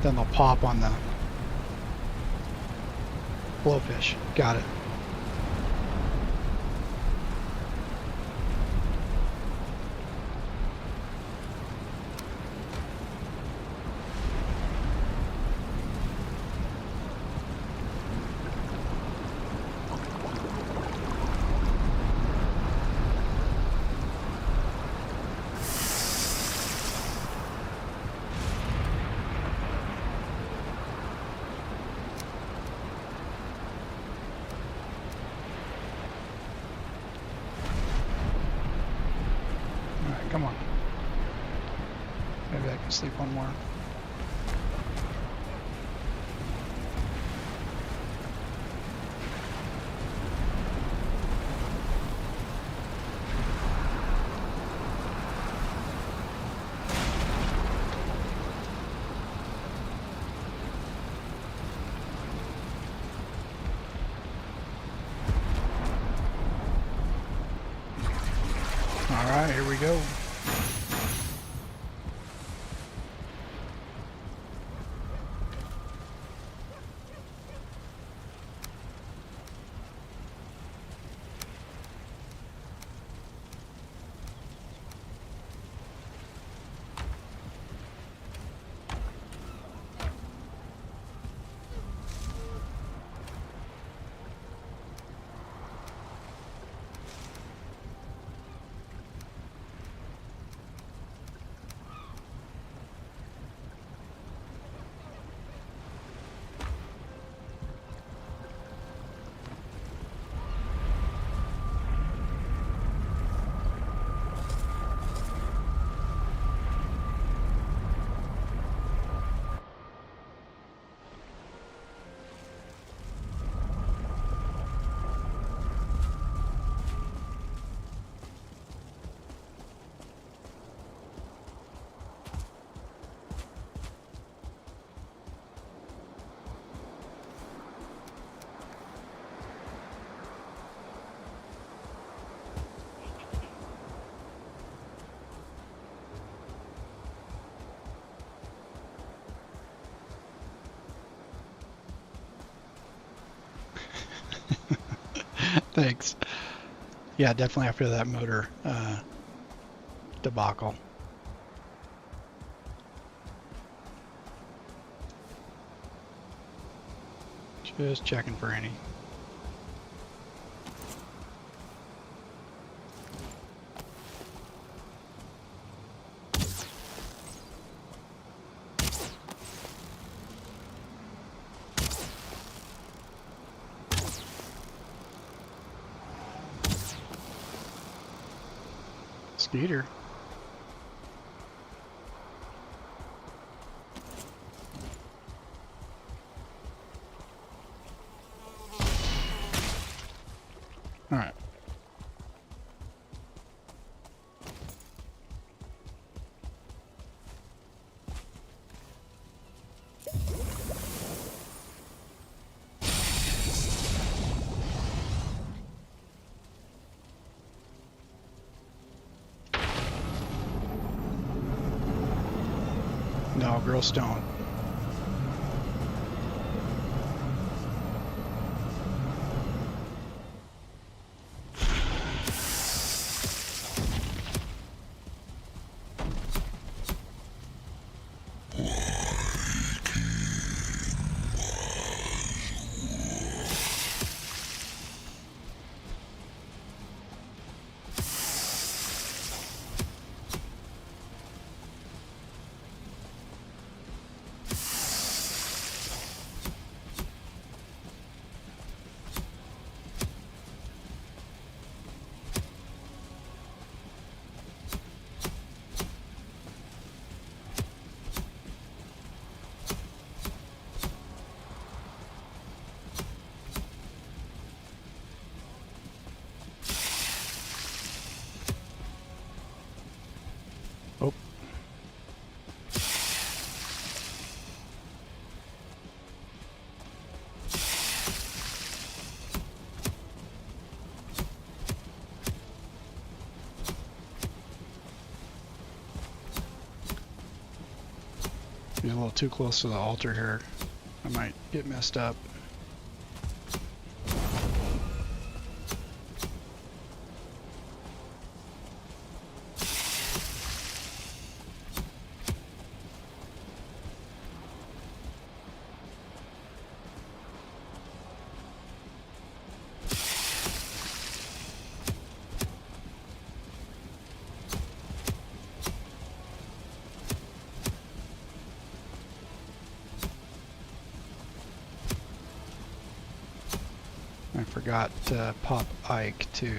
then they'll pop on the blowfish. Got it. Come on. Maybe I can sleep one more. All right, here we go. Thanks. Yeah, definitely after that motor debacle. Just checking for any. Skeeter. All right. No, girls don't. Oh. Get a little too close to the altar here. I might get messed up. I forgot to pop Ike too.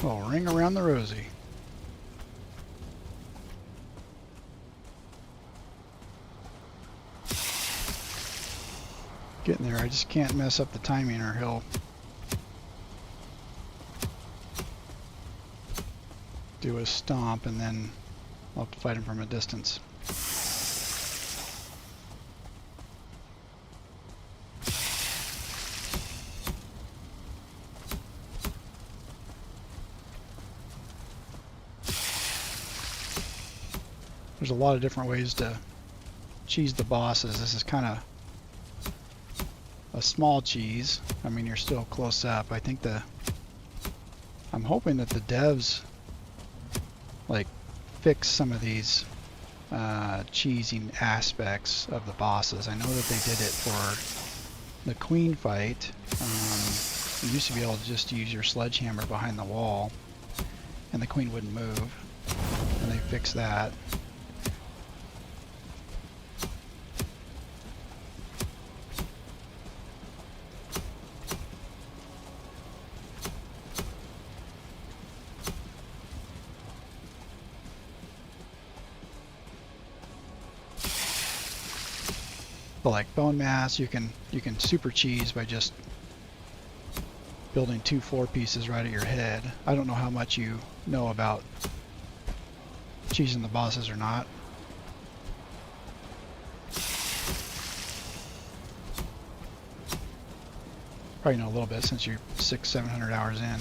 Oh, ring around the rosy. Getting there, I just can't mess up the timing or he'll do a stomp and then I'll have to fight him from a distance. There's a lot of different ways to cheese the bosses. This is kind of a small cheese. I mean, you're still close up. I think I'm hoping that the devs like fix some of these cheesing aspects of the bosses. I know that they did it for the queen fight. You used to be able to just use your sledgehammer behind the wall and the queen wouldn't move, and they fixed that. But like bone mass, you can super cheese by just building 2 floor pieces right at your head. I don't know how much you know about cheesing the bosses or not. Probably know a little bit since you're 600-700 hours in.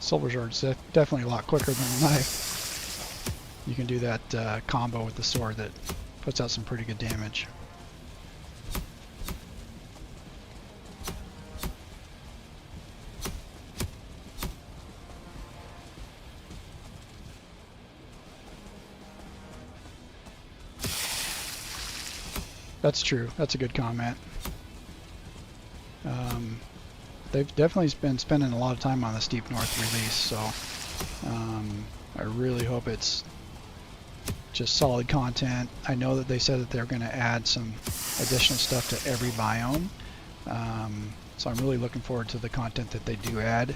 Silver sword's definitely a lot quicker than the knife. You can do that combo with the sword that puts out some pretty good damage. That's true. That's a good comment. They've definitely been spending a lot of time on the Steep North release, so I really hope it's just solid content. I know that they said that they're going to add some additional stuff to every biome, So I'm really looking forward to the content that they do add.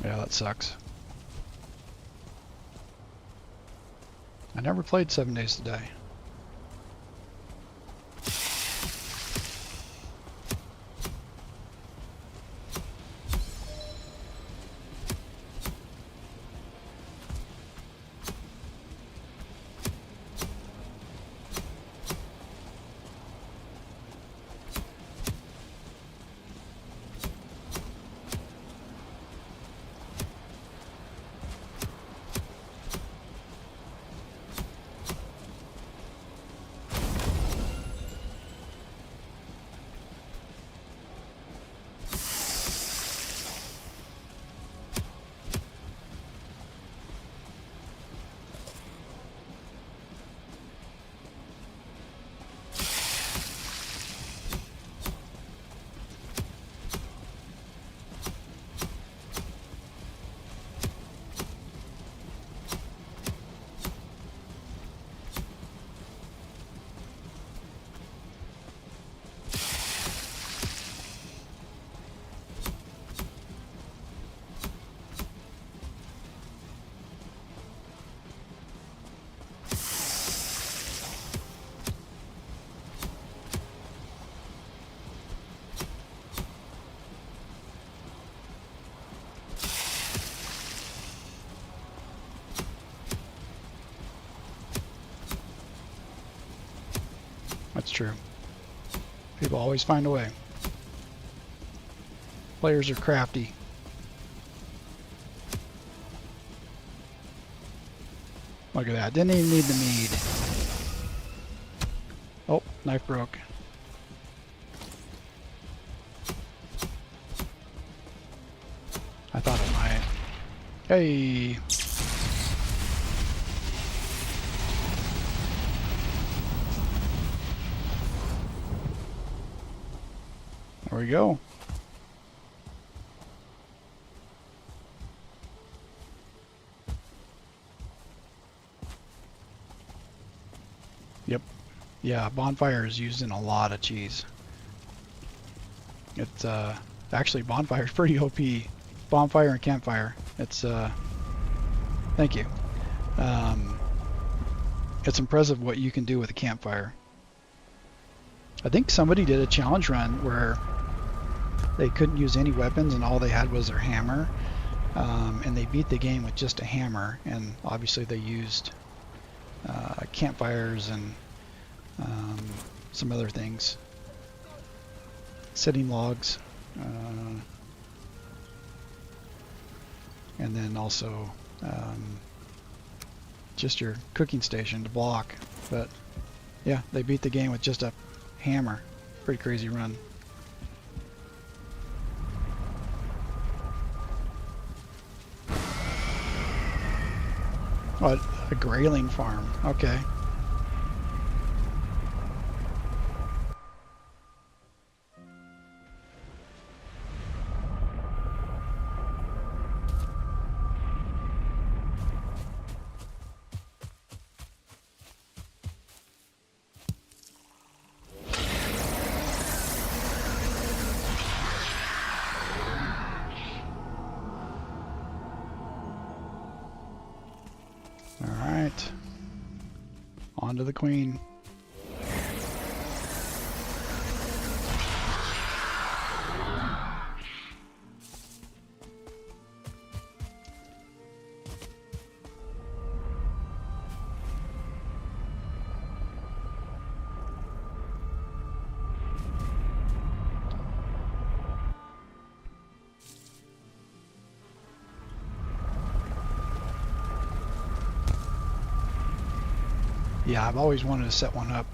Yeah, that sucks. I never played 7 Days to Die. That's true. People always find a way. Players are crafty. Look at that. Didn't even need the mead. Oh, knife broke. I thought it might. Hey! There we go. Yep. Yeah, bonfire is used in a lot of cheese. It's actually bonfire is pretty OP. Bonfire and campfire. It's thank you. It's impressive what you can do with a campfire. I think somebody did a challenge run where they couldn't use any weapons and all they had was their hammer, and they beat the game with just a hammer, and obviously they used campfires and some other things, setting logs, and then also just your cooking station to block. But yeah, they beat the game with just a hammer. Pretty crazy run. Oh, a grayling farm. Okay. Alright. On to the queen. Yeah, I've always wanted to set one up.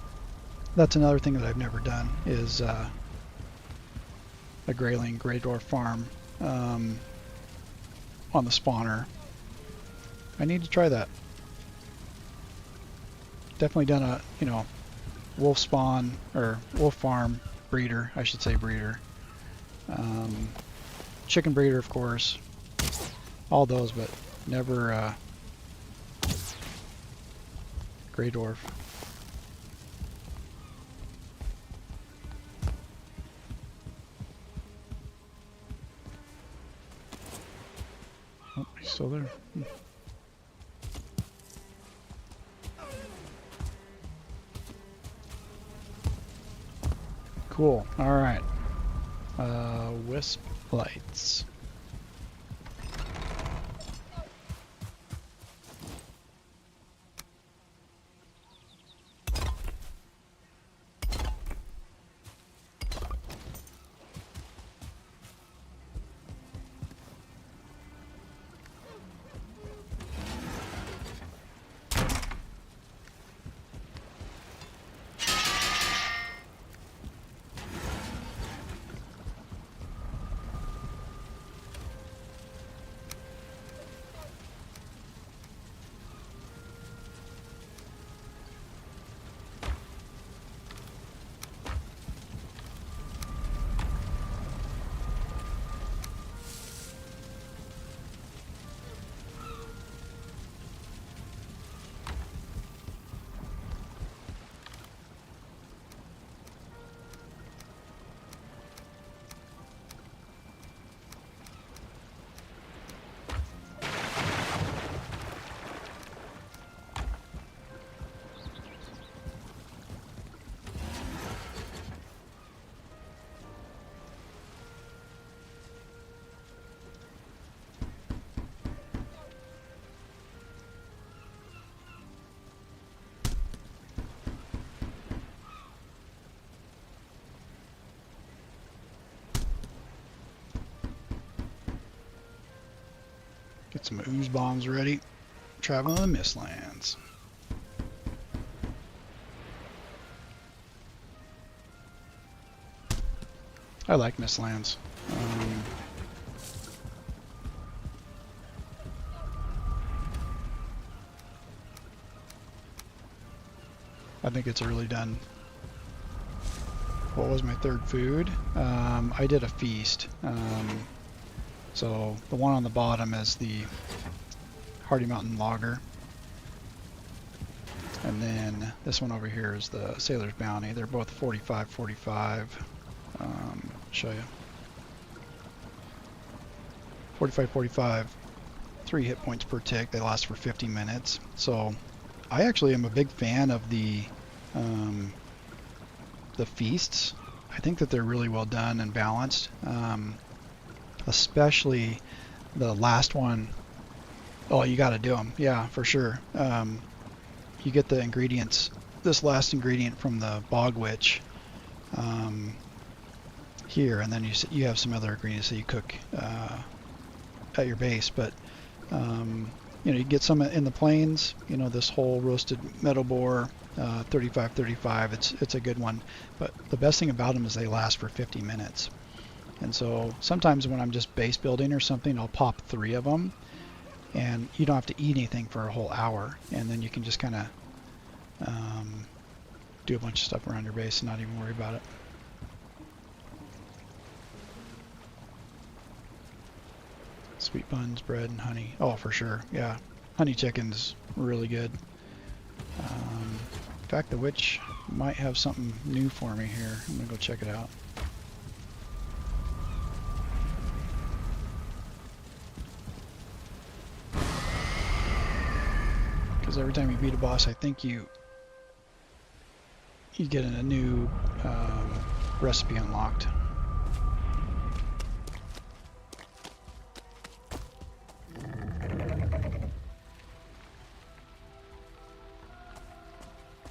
That's another thing that I've never done is a Greyling Grey Dwarf farm on the spawner. I need to try that. Definitely done a, you know, wolf spawn or wolf farm breeder, I should say breeder. Chicken breeder, of course. All those, but never Grey Dwarf. Oh, he's still there. Cool. All right. Wisp lights. Get some ooze bombs ready. Traveling the Mistlands. I like Mistlands. I think it's early done. What was my third food? I did a feast. So the one on the bottom is the Hardy Mountain Lager. And then this one over here is the Sailor's Bounty. They're both 45-45. Show you. 45-45. 3 hit points per tick. They last for 50 minutes. So I actually am a big fan of the feasts. I think that they're really well done and balanced. Especially the last one. Oh, you got to do them. Yeah, for sure. You get the ingredients. This last ingredient from the Bog Witch here, and then you have some other ingredients that you cook at your base. But you know, you get some in the plains. You know, this whole roasted meadow boar, 35-35. It's a good one. But the best thing about them is they last for 50 minutes. And so sometimes when I'm just base building or something, I'll pop 3 of them, and you don't have to eat anything for a whole hour, and then you can just kind of do a bunch of stuff around your base and not even worry about it. Sweet buns, bread, and honey. Oh, for sure. Yeah, honey chicken's really good. In fact, the witch might have something new for me here. I'm gonna go check it out. Because every time you beat a boss, I think you get a new recipe unlocked.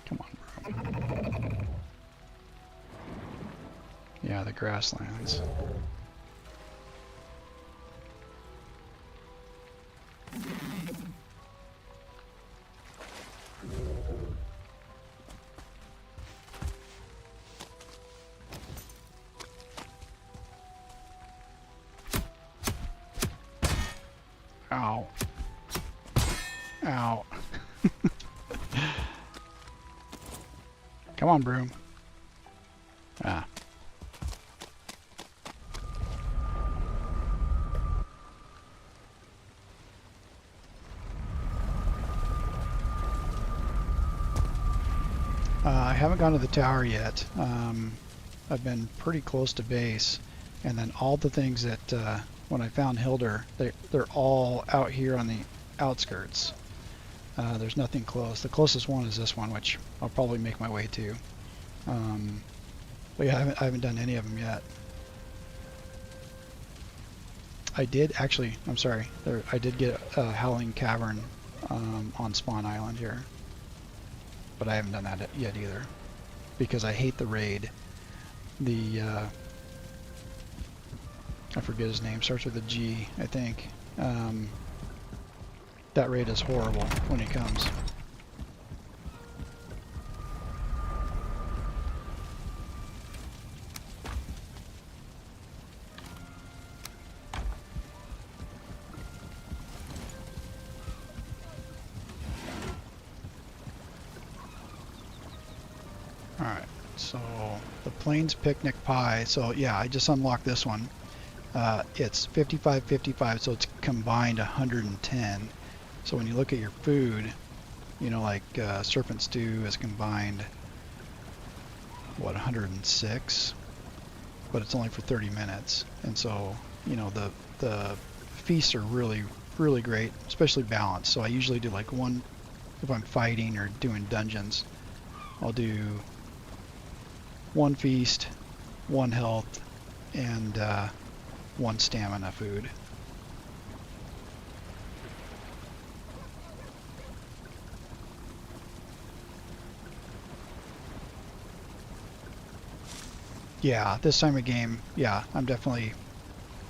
Come on, bro. Yeah, the grasslands. Ow. Ow. Come on, broom. Ah. I haven't gone to the tower yet. I've been pretty close to base, and then all the things that when I found Hilder, they're all out here on the outskirts. There's nothing close. The closest one is this one, which I'll probably make my way to. But yeah, I haven't done any of them yet. I did actually. I'm sorry. I did get a Howling Cavern on Spawn Island here, but I haven't done that yet either because I hate the raid. The I forget his name. Starts with a G, I think. That raid is horrible when he comes. Alright, so the Plains Picnic Pie. So yeah, I just unlocked this one. It's 55-55, so it's combined 110. So when you look at your food, you know, like Serpent Stew is combined, what, 106? But it's only for 30 minutes. And so, you know, the feasts are really, really great, especially balanced. So I usually do like one, if I'm fighting or doing dungeons, I'll do one feast, one health, and one stamina food. Yeah, this time of game, yeah, I'm definitely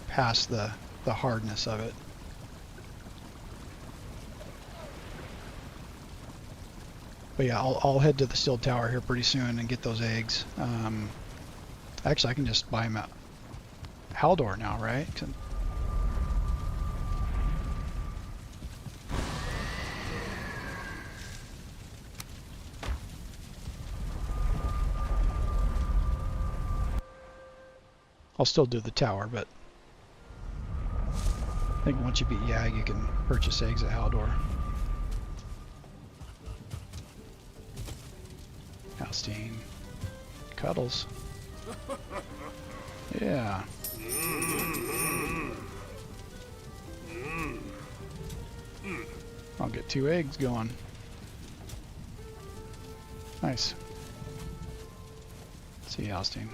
past the hardness of it. But yeah, I'll head to the Steel Tower here pretty soon and get those eggs. Actually, I can just buy them at Haldor now, right? I'll still do the tower, but I think once you beat Yag, you can purchase eggs at Haldor. Halstein. Cuddles. Yeah. I'll get 2 eggs going. Nice. See you, Halstein.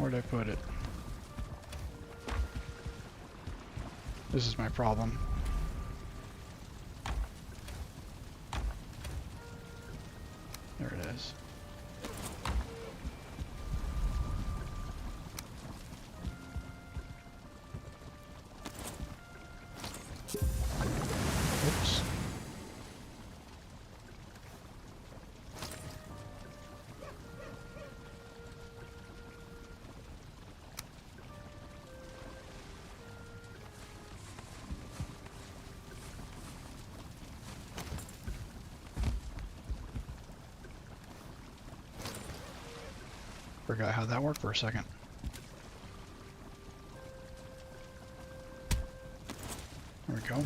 Where'd I put it? This is my problem. There it is. Oops. Forgot how that worked for a second. There we go.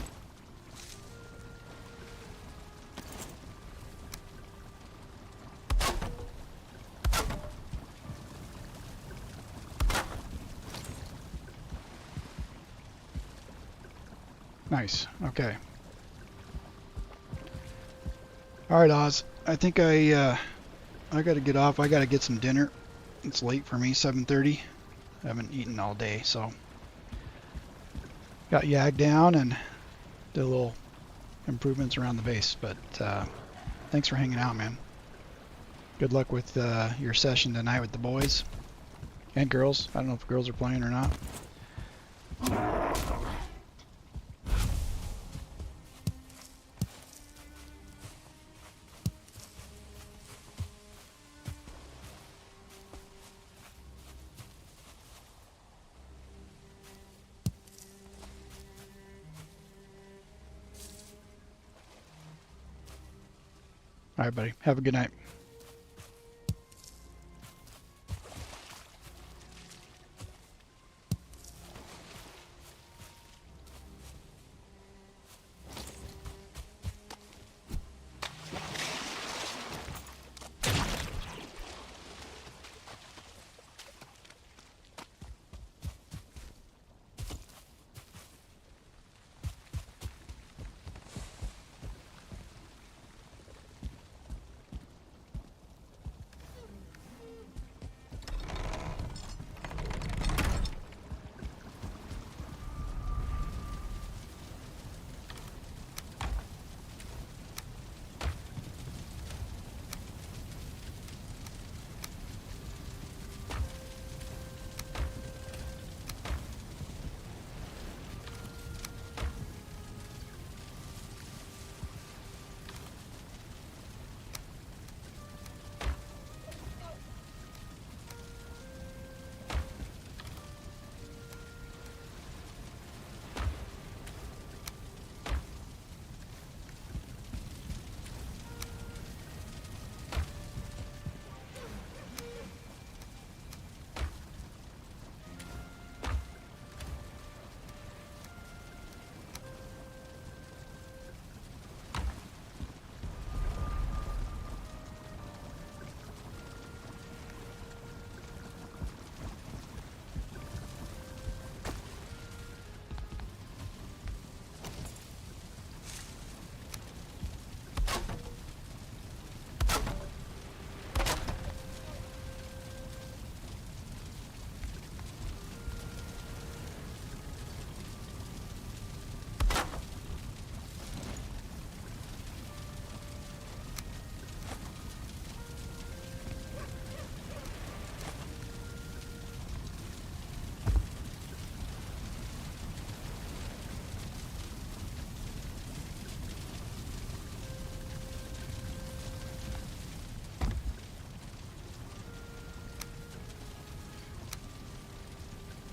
Nice. Okay. All right, Oz. I think I got to get off. I got to get some dinner. It's late for me, 7:30. I haven't eaten all day, so got Yag down and did a little improvements around the base. But thanks for hanging out, man. Good luck with your session tonight with the boys and girls. I don't know if girls are playing or not. All right, buddy. Have a good night.